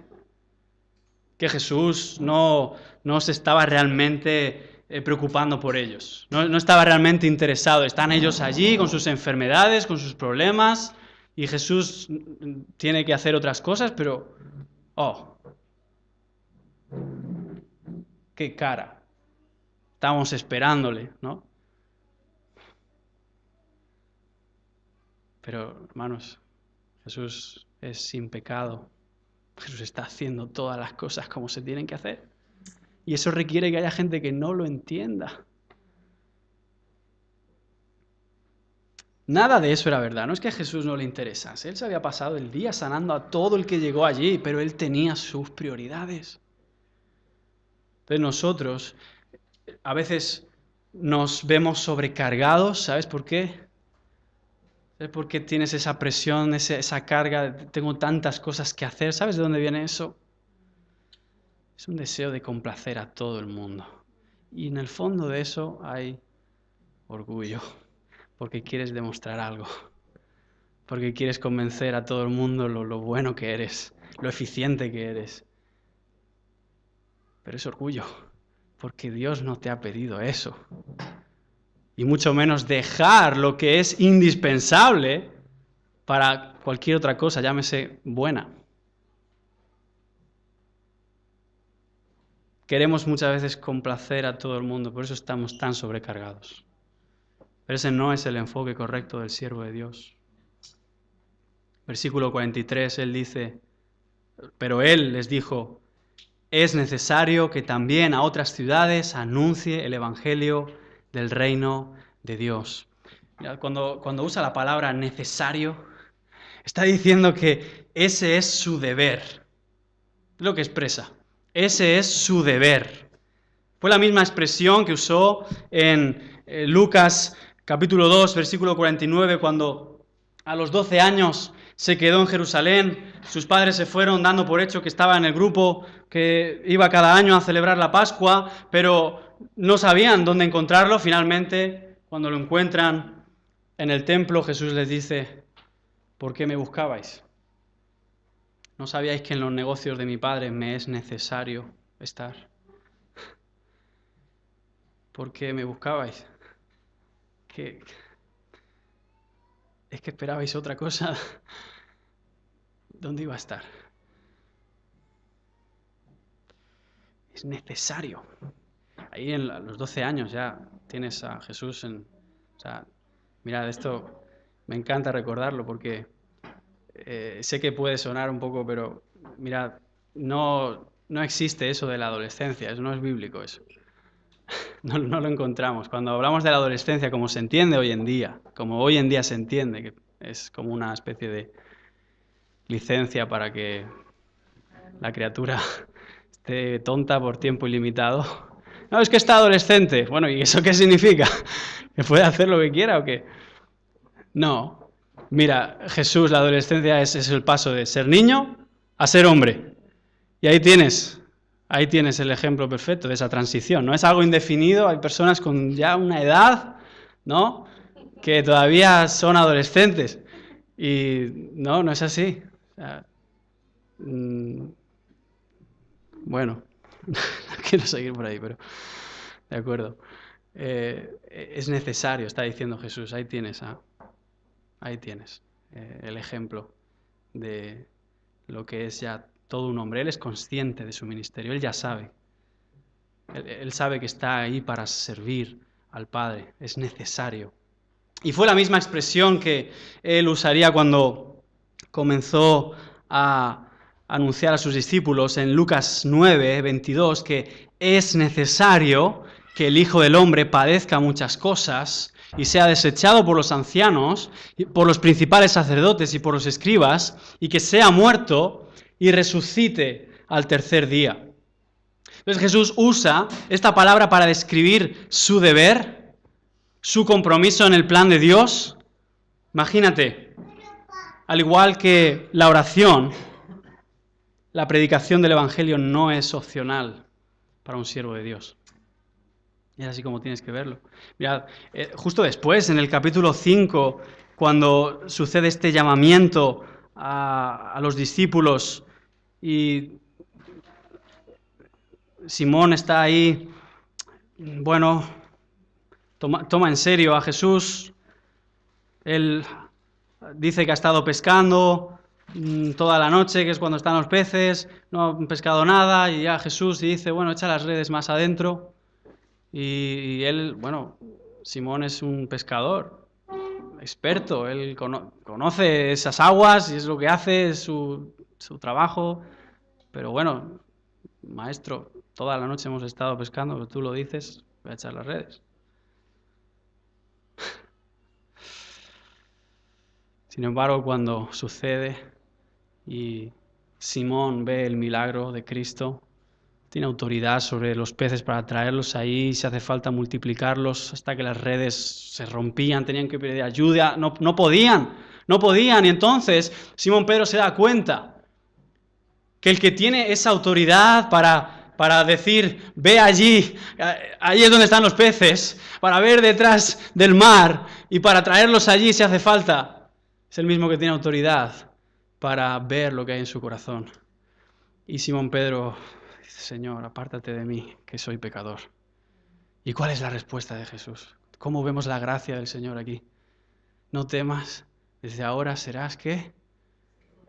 que Jesús no se estaba realmente preocupando por ellos, no estaba realmente interesado. Están ellos allí con sus enfermedades, con sus problemas, y Jesús tiene que hacer otras cosas, pero qué cara. Estábamos esperándole, ¿no? Pero, hermanos, Jesús es sin pecado. Jesús está haciendo todas las cosas como se tienen que hacer. Y eso requiere que haya gente que no lo entienda. Nada de eso era verdad. No es que a Jesús no le interesase. Él se había pasado el día sanando a todo el que llegó allí, pero él tenía sus prioridades. Entonces nosotros a veces nos vemos sobrecargados. ¿Sabes por qué? ¿Sabes por qué tienes esa presión, esa carga? Tengo tantas cosas que hacer. ¿Sabes de dónde viene eso? Es un deseo de complacer a todo el mundo. Y en el fondo de eso hay orgullo, porque quieres demostrar algo, porque quieres convencer a todo el mundo lo bueno que eres, lo eficiente que eres. Pero es orgullo, porque Dios no te ha pedido eso. Y mucho menos dejar lo que es indispensable para cualquier otra cosa, llámese buena. Queremos muchas veces complacer a todo el mundo, por eso estamos tan sobrecargados. Pero ese no es el enfoque correcto del siervo de Dios. Versículo 43, él dice: pero él les dijo: es necesario que también a otras ciudades anuncie el evangelio del reino de Dios. Cuando usa la palabra necesario, está diciendo que ese es su deber. Es lo que expresa. Ese es su deber. Fue la misma expresión que usó en Lucas capítulo 2, versículo 49, cuando a los 12 años se quedó en Jerusalén. Sus padres se fueron dando por hecho que estaba en el grupo que iba cada año a celebrar la Pascua, pero no sabían dónde encontrarlo. Finalmente, cuando lo encuentran en el templo, Jesús les dice: ¿por qué me buscabais? ¿No sabíais que en los negocios de mi Padre me es necesario estar? ¿Por qué me buscabais? ¿Es que esperabais otra cosa? ¿Dónde iba a estar? Es necesario. Ahí a los 12 años ya tienes a Jesús mirad, esto me encanta recordarlo porque sé que puede sonar un poco, pero mirad, no existe eso de la adolescencia, eso no es bíblico eso. No lo encontramos. Cuando hablamos de la adolescencia como se entiende hoy en día, como hoy en día se entiende, que es como una especie de licencia para que la criatura esté tonta por tiempo ilimitado. No, es que está adolescente. Bueno, ¿y eso qué significa? ¿Que puede hacer lo que quiera o qué? No. Mira, Jesús, la adolescencia es el paso de ser niño a ser hombre. Y ahí tienes Ahí tienes el ejemplo perfecto de esa transición. No es algo indefinido, hay personas con ya una edad, ¿no?, que todavía son adolescentes. Y no es así. O sea, bueno, no quiero seguir por ahí, pero de acuerdo. Es necesario, está diciendo Jesús. Ahí tienes el ejemplo de lo que es ya todo un hombre. Él es consciente de su ministerio, él ya sabe. Él sabe que está ahí para servir al Padre, es necesario. Y fue la misma expresión que él usaría cuando comenzó a anunciar a sus discípulos en Lucas 9, 22, que es necesario que el Hijo del Hombre padezca muchas cosas y sea desechado por los ancianos, por los principales sacerdotes y por los escribas, y que sea muerto y resucite al tercer día. Entonces Jesús usa esta palabra para describir su deber, su compromiso en el plan de Dios. Imagínate, al igual que la oración, la predicación del Evangelio no es opcional para un siervo de Dios. Es así como tienes que verlo. Mirad, justo después, en el capítulo 5, cuando sucede este llamamiento a los discípulos y Simón está ahí, bueno, toma en serio a Jesús. Él dice que ha estado pescando toda la noche, que es cuando están los peces, no han pescado nada, y ya Jesús dice, bueno, echa las redes más adentro. Y él, bueno, Simón es un pescador experto, él conoce esas aguas y es lo que hace, es su trabajo, pero bueno, maestro, toda la noche hemos estado pescando, pero tú lo dices, voy a echar las redes. Sin embargo, cuando sucede y Simón ve el milagro de Cristo, tiene autoridad sobre los peces para traerlos ahí, si hace falta multiplicarlos hasta que las redes se rompían, tenían que pedir ayuda, no podían, y entonces Simón Pedro se da cuenta que el que tiene esa autoridad para decir, ve allí, ahí es donde están los peces, para ver detrás del mar y para traerlos allí si hace falta, es el mismo que tiene autoridad para ver lo que hay en su corazón. Y Simón Pedro dice, Señor, apártate de mí, que soy pecador. ¿Y cuál es la respuesta de Jesús? ¿Cómo vemos la gracia del Señor aquí? No temas, desde ahora serás, ¿qué?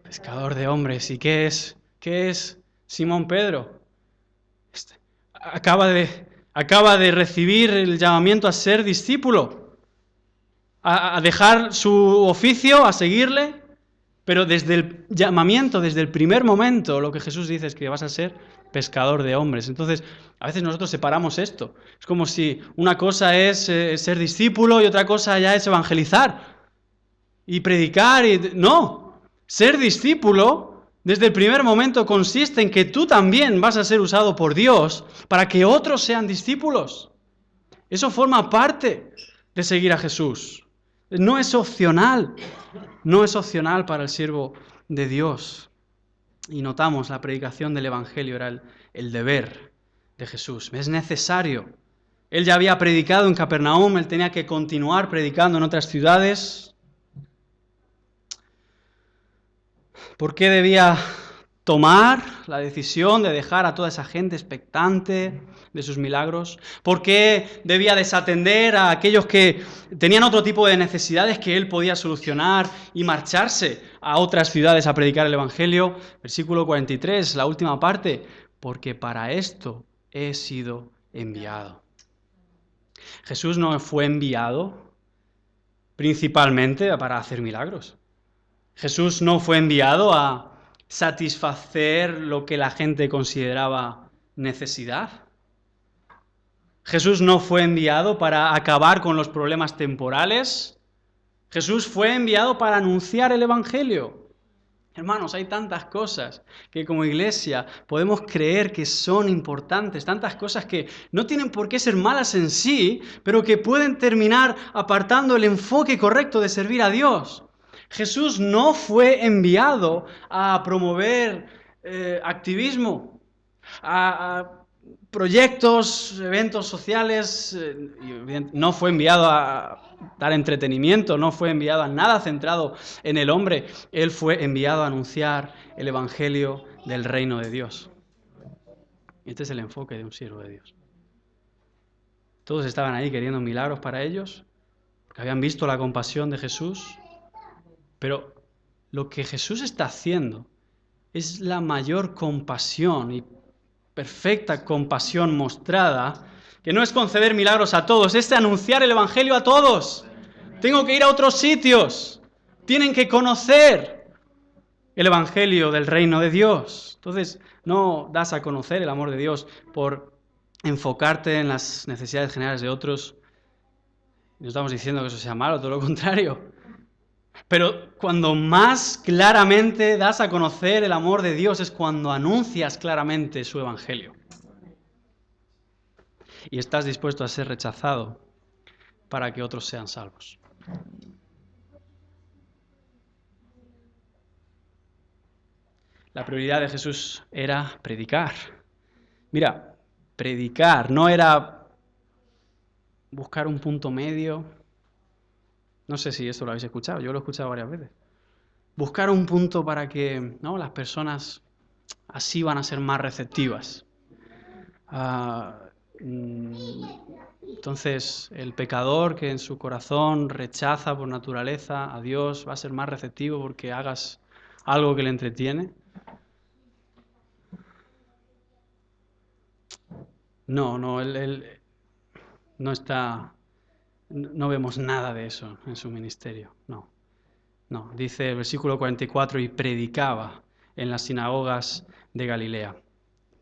Pescador de hombres. ¿Y qué es? ¿Qué es Simón Pedro? Acaba de recibir el llamamiento a ser discípulo, a dejar su oficio, a seguirle, pero desde el llamamiento, desde el primer momento, lo que Jesús dice es que vas a ser pescador de hombres. Entonces, a veces nosotros separamos esto. Es como si una cosa es ser discípulo y otra cosa ya es evangelizar y predicar. No, ser discípulo desde el primer momento consiste en que tú también vas a ser usado por Dios para que otros sean discípulos. Eso forma parte de seguir a Jesús. No es opcional para el siervo de Dios. Y notamos, la predicación del Evangelio era el deber de Jesús. Es necesario. Él ya había predicado en Capernaum, él tenía que continuar predicando en otras ciudades. ¿Por qué debía tomar la decisión de dejar a toda esa gente expectante de sus milagros? ¿Por qué debía desatender a aquellos que tenían otro tipo de necesidades que él podía solucionar y marcharse a otras ciudades a predicar el Evangelio? Versículo 43, la última parte, porque para esto he sido enviado. Jesús no fue enviado principalmente para hacer milagros. Jesús no fue enviado a satisfacer lo que la gente consideraba necesidad. Jesús no fue enviado para acabar con los problemas temporales. Jesús fue enviado para anunciar el Evangelio. Hermanos, hay tantas cosas que como iglesia podemos creer que son importantes, tantas cosas que no tienen por qué ser malas en sí, pero que pueden terminar apartando el enfoque correcto de servir a Dios. Jesús no fue enviado a promover activismo. a proyectos, eventos sociales. No fue enviado a dar entretenimiento, no fue enviado a nada centrado en el hombre. Él fue enviado a anunciar el evangelio del reino de Dios. Este es el enfoque de un siervo de Dios. Todos estaban ahí queriendo milagros para ellos, porque habían visto la compasión de Jesús, pero lo que Jesús está haciendo es la mayor compasión y perfecta compasión mostrada, que no es conceder milagros a todos, es anunciar el evangelio a todos. Tengo que ir a otros sitios, tienen que conocer el evangelio del reino de Dios. Entonces, no das a conocer el amor de Dios por enfocarte en las necesidades generales de otros. No estamos diciendo que eso sea malo, todo lo contrario. Pero cuando más claramente das a conocer el amor de Dios es cuando anuncias claramente su evangelio. Y estás dispuesto a ser rechazado para que otros sean salvos. La prioridad de Jesús era predicar. Mira, predicar no era buscar un punto medio. No sé si esto lo habéis escuchado, yo lo he escuchado varias veces. Buscar un punto para que las personas así van a ser más receptivas. Entonces, el pecador que en su corazón rechaza por naturaleza a Dios va a ser más receptivo porque hagas algo que le entretiene. No, él no está, no vemos nada de eso en su ministerio, no. Dice el versículo 44, y predicaba en las sinagogas de Galilea.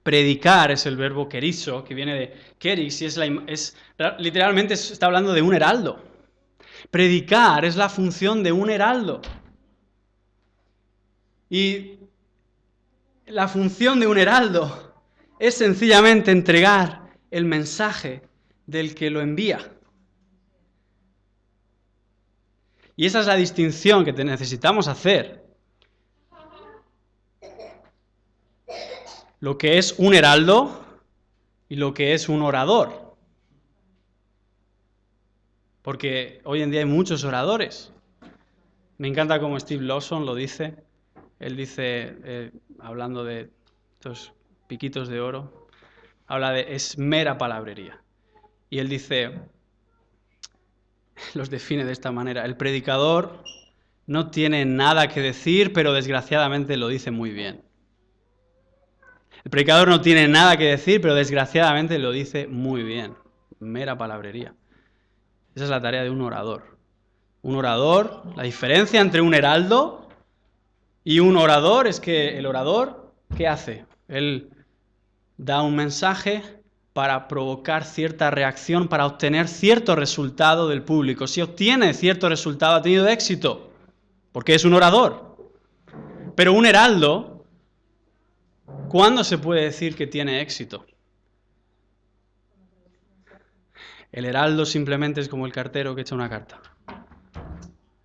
Predicar es el verbo kerizo, que viene de keris, y literalmente está hablando de un heraldo. Predicar es la función de un heraldo. Y la función de un heraldo es sencillamente entregar el mensaje del que lo envía. Y esa es la distinción que necesitamos hacer. Lo que es un heraldo y lo que es un orador. Porque hoy en día hay muchos oradores. Me encanta como Steve Lawson lo dice. Él dice, hablando de estos piquitos de oro, habla de es mera palabrería. Y él dice, los define de esta manera, el predicador no tiene nada que decir, pero desgraciadamente lo dice muy bien. El predicador no tiene nada que decir, pero desgraciadamente lo dice muy bien. Mera palabrería. Esa es la tarea de un orador. Un orador, la diferencia entre un heraldo y un orador es que el orador, ¿qué hace? Él da un mensaje para provocar cierta reacción, para obtener cierto resultado del público. Si obtiene cierto resultado, ha tenido éxito, porque es un orador. Pero un heraldo, ¿cuándo se puede decir que tiene éxito? El heraldo simplemente es como el cartero que echa una carta.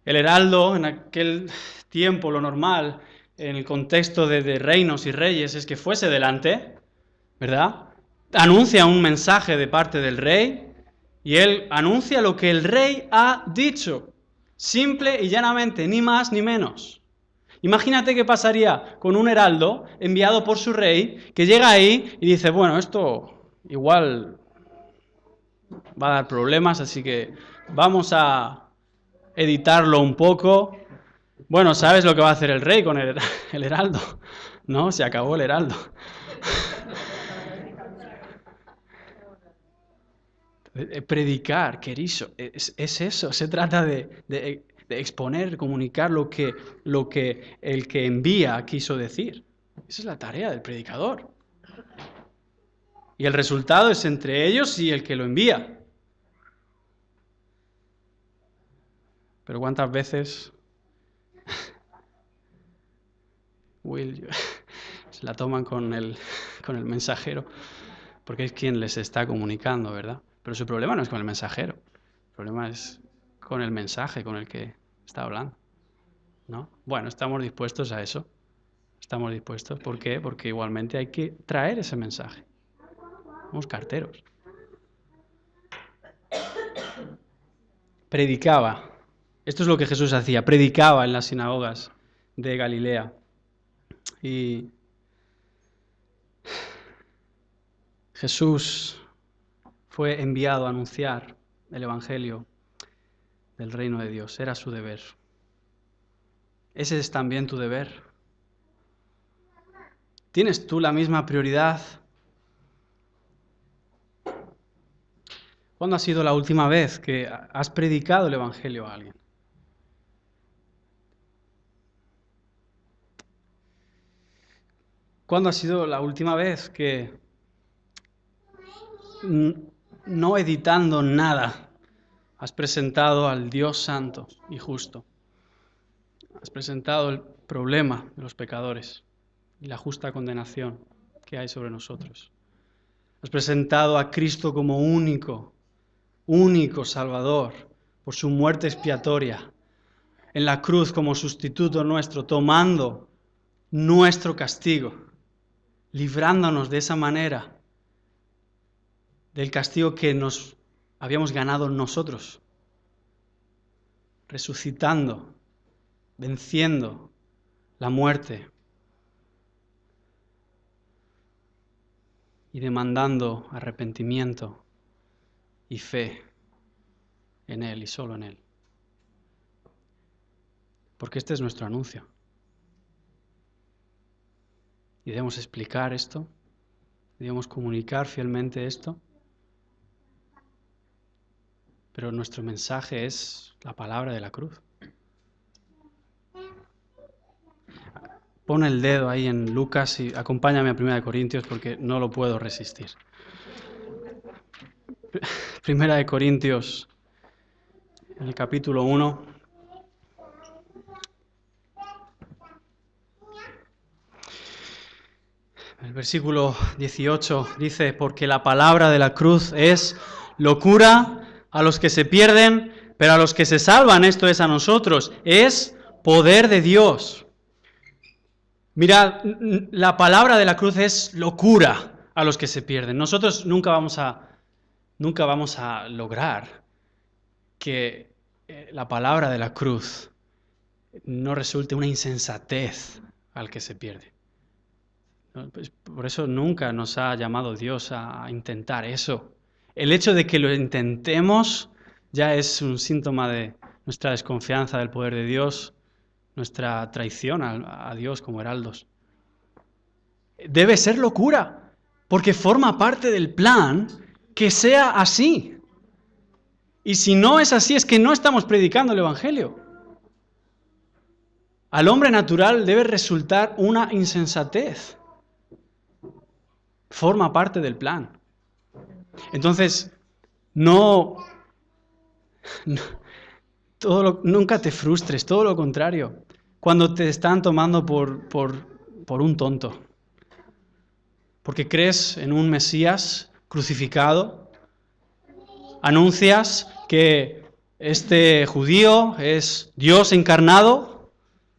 El heraldo, en aquel tiempo, lo normal, en el contexto de reinos y reyes, es que fuese delante, ¿verdad? Anuncia un mensaje de parte del rey y él anuncia lo que el rey ha dicho, simple y llanamente, ni más ni menos. Imagínate qué pasaría con un heraldo enviado por su rey que llega ahí y dice, bueno, esto igual va a dar problemas, así que vamos a editarlo un poco. Bueno, ¿sabes lo que va a hacer el rey con el heraldo? No, se acabó el heraldo. Predicar, queriso, es eso, se trata de exponer, comunicar lo que el que envía quiso decir. Esa es la tarea del predicador. Y el resultado es entre ellos y el que lo envía. Pero ¿cuántas veces se la toman con el mensajero? Porque es quien les está comunicando, ¿verdad? Pero su problema no es con el mensajero. El problema es con el mensaje con el que está hablando, ¿no? Bueno, estamos dispuestos a eso. estamos dispuestos. ¿Por qué? Porque igualmente hay que traer ese mensaje. Somos carteros. Predicaba. Esto es lo que Jesús hacía. Predicaba en las sinagogas de Galilea. Y Jesús fue enviado a anunciar el Evangelio del reino de Dios. Era su deber. Ese es también tu deber. ¿Tienes tú la misma prioridad? ¿Cuándo ha sido la última vez que has predicado el Evangelio a alguien? ¿Cuándo ha sido la última vez que, no editando nada, has presentado al Dios santo y justo? Has presentado el problema de los pecadores y la justa condenación que hay sobre nosotros. Has presentado a Cristo como único Salvador por su muerte expiatoria en la cruz como sustituto nuestro, tomando nuestro castigo, librándonos de esa manera del castigo que nos habíamos ganado nosotros, resucitando, venciendo la muerte y demandando arrepentimiento y fe en Él y solo en Él. Porque este es nuestro anuncio. Y debemos explicar esto, debemos comunicar fielmente esto. Pero nuestro mensaje es la palabra de la cruz. Pon el dedo ahí en Lucas y acompáñame a 1 Corintios porque no lo puedo resistir. 1 Corintios, en el capítulo 1. El versículo 18 dice, porque la palabra de la cruz es locura a los que se pierden, pero a los que se salvan, esto es a nosotros, es poder de Dios. Mirad, la palabra de la cruz es locura a los que se pierden. Nosotros nunca vamos a lograr que la palabra de la cruz no resulte una insensatez al que se pierde. Por eso nunca nos ha llamado Dios a intentar eso. El hecho de que lo intentemos ya es un síntoma de nuestra desconfianza del poder de Dios, nuestra traición a Dios como heraldos. Debe ser locura, porque forma parte del plan que sea así. Y si no es así, es que no estamos predicando el Evangelio. Al hombre natural debe resultar una insensatez. Forma parte del plan. Entonces, nunca te frustres, todo lo contrario. Cuando te están tomando por un tonto, porque crees en un Mesías crucificado, anuncias que este judío es Dios encarnado,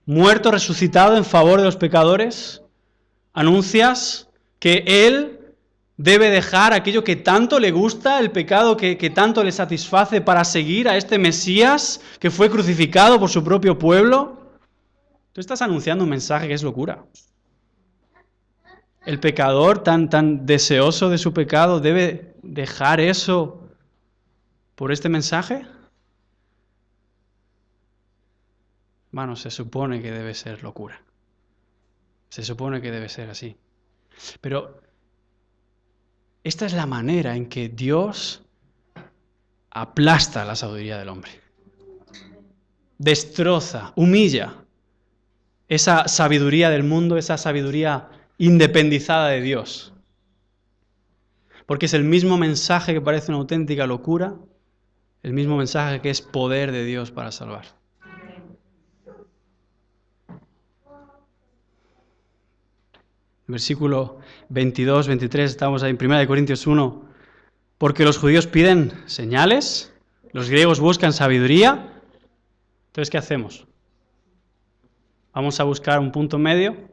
muerto, resucitado en favor de los pecadores, anuncias que Él debe dejar aquello que tanto le gusta, el pecado que tanto le satisface para seguir a este Mesías que fue crucificado por su propio pueblo. Tú estás anunciando un mensaje que es locura. El pecador tan deseoso de su pecado debe dejar eso por este mensaje. Bueno, se supone que debe ser locura. Se supone que debe ser así. Pero esta es la manera en que Dios aplasta la sabiduría del hombre. Destroza, humilla esa sabiduría del mundo, esa sabiduría independizada de Dios. Porque es el mismo mensaje que parece una auténtica locura, el mismo mensaje que es poder de Dios para salvar. Versículo 22, 23, estamos ahí en 1 Corintios 1. Porque los judíos piden señales, los griegos buscan sabiduría. Entonces, ¿qué hacemos? Vamos a buscar un punto medio.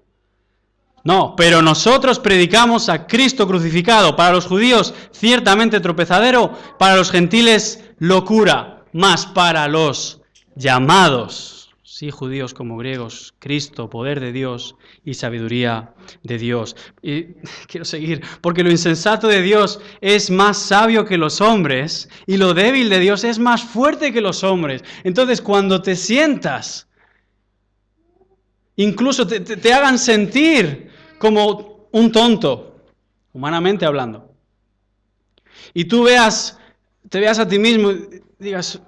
No, pero nosotros predicamos a Cristo crucificado, para los judíos ciertamente tropezadero, para los gentiles locura, mas para los llamados, sí judíos como griegos, Cristo, poder de Dios y sabiduría de Dios. Y quiero seguir, porque lo insensato de Dios es más sabio que los hombres y lo débil de Dios es más fuerte que los hombres. Entonces, cuando te sientas, incluso te hagan sentir como un tonto, humanamente hablando, y tú te veas a ti mismo y digas,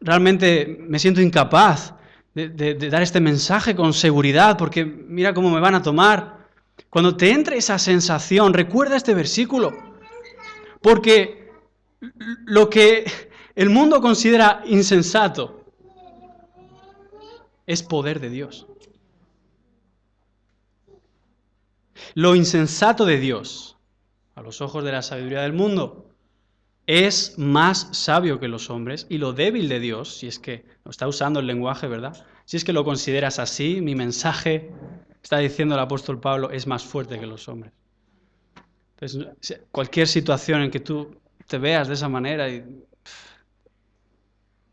realmente me siento incapaz de dar este mensaje con seguridad, porque mira cómo me van a tomar. Cuando te entre esa sensación, recuerda este versículo, porque lo que el mundo considera insensato es poder de Dios. Lo insensato de Dios, a los ojos de la sabiduría del mundo, es más sabio que los hombres, y lo débil de Dios, si es que no está usando el lenguaje, ¿verdad? Si es que lo consideras así, mi mensaje, está diciendo el apóstol Pablo, es más fuerte que los hombres. Entonces, cualquier situación en que tú te veas de esa manera y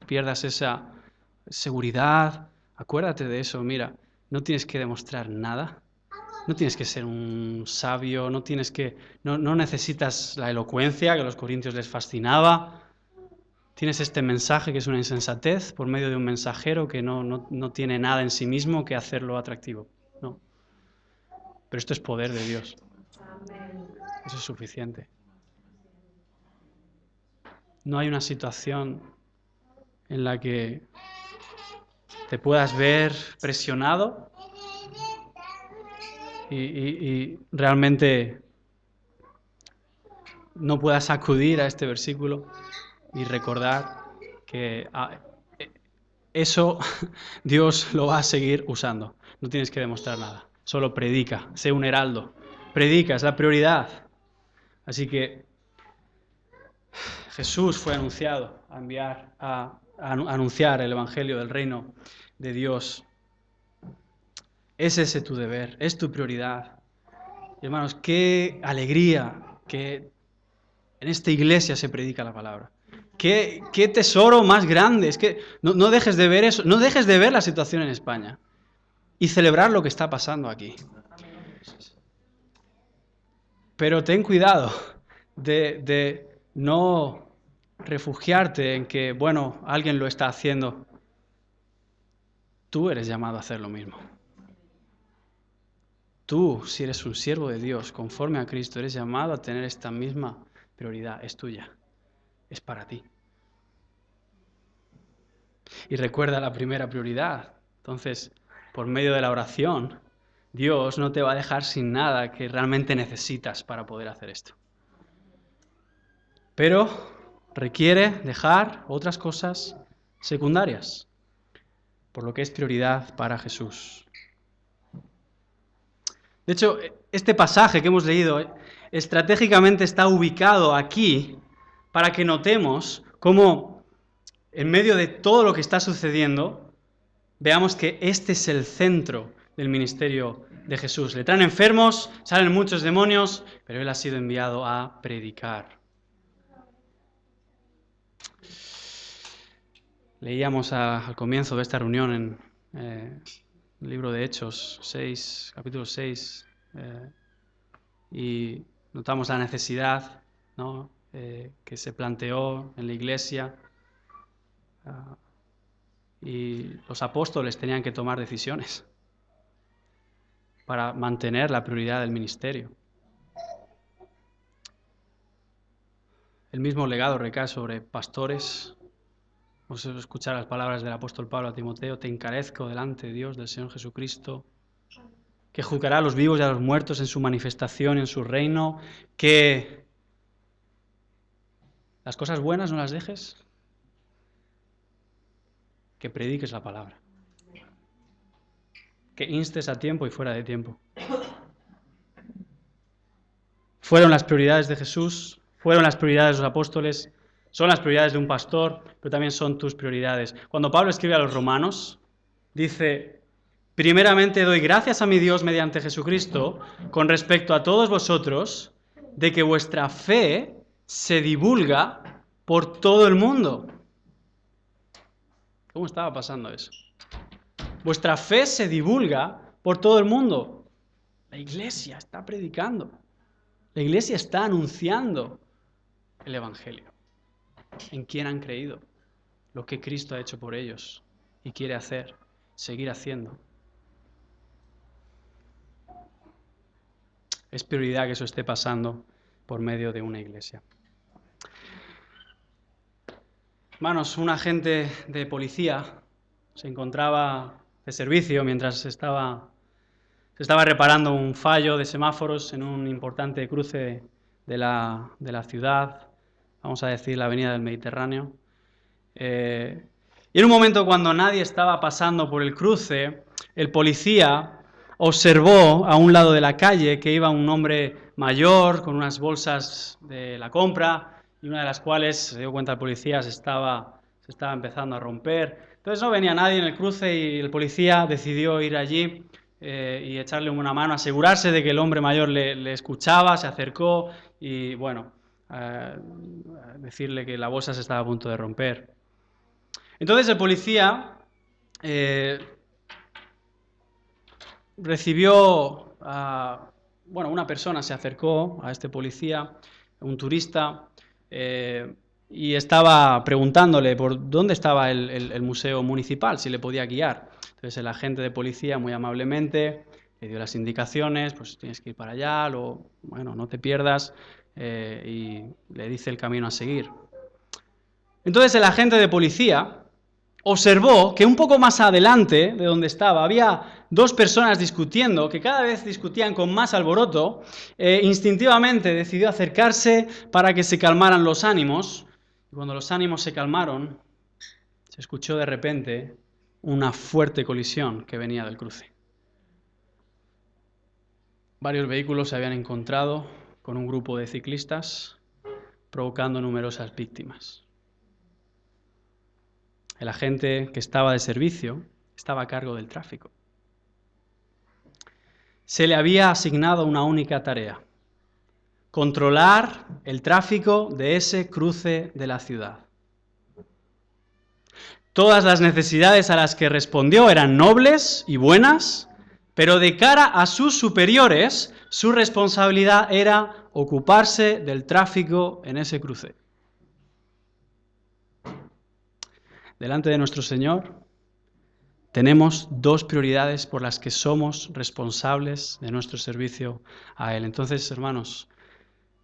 pierdas esa seguridad, acuérdate de eso, mira, no tienes que demostrar nada. No tienes que ser un sabio, no necesitas la elocuencia que a los corintios les fascinaba. Tienes este mensaje que es una insensatez por medio de un mensajero que no tiene nada en sí mismo que hacerlo atractivo. No. Pero esto es poder de Dios. Eso es suficiente. No hay una situación en la que te puedas ver presionado y realmente no puedas acudir a este versículo y recordar que eso Dios lo va a seguir usando. No tienes que demostrar nada. Solo predica, sé un heraldo. Predica, es la prioridad. Así que Jesús fue anunciado a anunciar el Evangelio del reino de Dios. Es ese tu deber, es tu prioridad. Y hermanos, qué alegría que en esta iglesia se predica la palabra. Qué tesoro más grande. Es que no dejes de ver eso, no dejes de ver la situación en España y celebrar lo que está pasando aquí. Pero ten cuidado de no refugiarte en que, bueno, alguien lo está haciendo. Tú eres llamado a hacer lo mismo. Tú, si eres un siervo de Dios, conforme a Cristo, eres llamado a tener esta misma prioridad. Es tuya. Es para ti. Y recuerda la primera prioridad. Entonces, por medio de la oración, Dios no te va a dejar sin nada que realmente necesitas para poder hacer esto. Pero requiere dejar otras cosas secundarias, por lo que es prioridad para Jesús. De hecho, este pasaje que hemos leído estratégicamente está ubicado aquí para que notemos cómo en medio de todo lo que está sucediendo, veamos que este es el centro del ministerio de Jesús. Le traen enfermos, salen muchos demonios, pero Él ha sido enviado a predicar. Leíamos al comienzo de esta reunión en el libro de Hechos 6, capítulo 6, y notamos la necesidad, ¿no? Que se planteó en la iglesia. Y los apóstoles tenían que tomar decisiones para mantener la prioridad del ministerio. El mismo legado recae sobre pastores. Vamos a escuchar las palabras del apóstol Pablo a Timoteo: te encarezco delante de Dios, del Señor Jesucristo, que juzgará a los vivos y a los muertos en su manifestación, en su reino, que las cosas buenas no las dejes, que prediques la palabra, que instes a tiempo y fuera de tiempo. Fueron las prioridades de Jesús, fueron las prioridades de los apóstoles, son las prioridades de un pastor, pero también son tus prioridades. Cuando Pablo escribe a los romanos, dice Primeramente doy gracias a mi Dios mediante Jesucristo con respecto a todos vosotros, de que vuestra fe se divulga por todo el mundo. ¿Cómo estaba pasando eso? Vuestra fe se divulga por todo el mundo. La iglesia está predicando. La iglesia está anunciando el Evangelio. ¿En quién han creído? Lo que Cristo ha hecho por ellos y quiere hacer, seguir haciendo. Es prioridad que eso esté pasando por medio de una iglesia. Hermanos, un agente de policía se encontraba de servicio mientras se estaba reparando un fallo de semáforos en un importante cruce de la ciudad, vamos a decir la avenida del Mediterráneo. Y en un momento cuando nadie estaba pasando por el cruce, el policía observó a un lado de la calle que iba un hombre mayor con unas bolsas de la compra y una de las cuales, se dio cuenta el policía, se estaba empezando a romper. Entonces no venía nadie en el cruce y el policía decidió ir allí y echarle una mano, asegurarse de que el hombre mayor le escuchaba, se acercó y, bueno, decirle que la bolsa se estaba a punto de romper. Entonces el policía recibió, una persona se acercó a este policía, un turista, y estaba preguntándole por dónde estaba el museo municipal, si le podía guiar. Entonces el agente de policía muy amablemente le dio las indicaciones, pues tienes que ir para allá, no te pierdas, y le dice el camino a seguir. Entonces el agente de policía observó que un poco más adelante de donde estaba había dos personas discutiendo, que cada vez discutían con más alboroto. Instintivamente decidió acercarse para que se calmaran los ánimos. Y cuando los ánimos se calmaron, se escuchó de repente una fuerte colisión que venía del cruce. Varios vehículos se habían encontrado con un grupo de ciclistas, provocando numerosas víctimas. El agente que estaba de servicio estaba a cargo del tráfico. Se le había asignado una única tarea: controlar el tráfico de ese cruce de la ciudad. Todas las necesidades a las que respondió eran nobles y buenas, pero de cara a sus superiores, su responsabilidad era ocuparse del tráfico en ese cruce. Delante de nuestro Señor tenemos dos prioridades por las que somos responsables de nuestro servicio a Él. Entonces, hermanos,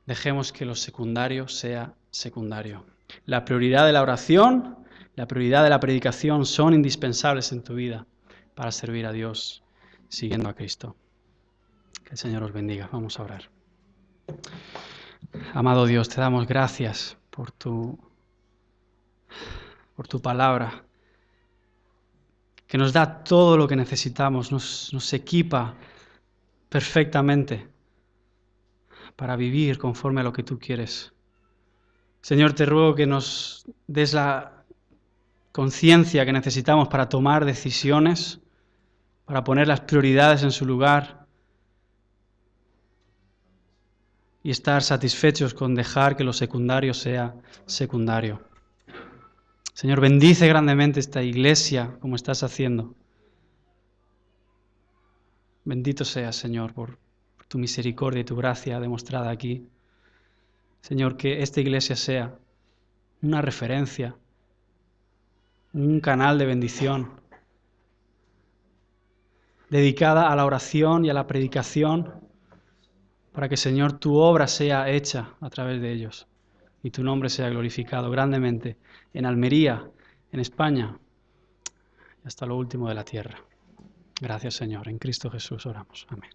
dejemos que lo secundario sea secundario. La prioridad de la oración, la prioridad de la predicación son indispensables en tu vida para servir a Dios siguiendo a Cristo. Que el Señor os bendiga. Vamos a orar. Amado Dios, te damos gracias por tu palabra, que nos da todo lo que necesitamos, nos equipa perfectamente para vivir conforme a lo que tú quieres. Señor, te ruego que nos des la conciencia que necesitamos para tomar decisiones, para poner las prioridades en su lugar y estar satisfechos con dejar que lo secundario sea secundario. Señor, bendice grandemente esta iglesia como estás haciendo. Bendito seas, Señor, por tu misericordia y tu gracia demostrada aquí. Señor, que esta iglesia sea una referencia, un canal de bendición, dedicada a la oración y a la predicación, para que, Señor, tu obra sea hecha a través de ellos y tu nombre sea glorificado grandemente en Almería, en España y hasta lo último de la tierra. Gracias, Señor. En Cristo Jesús oramos. Amén.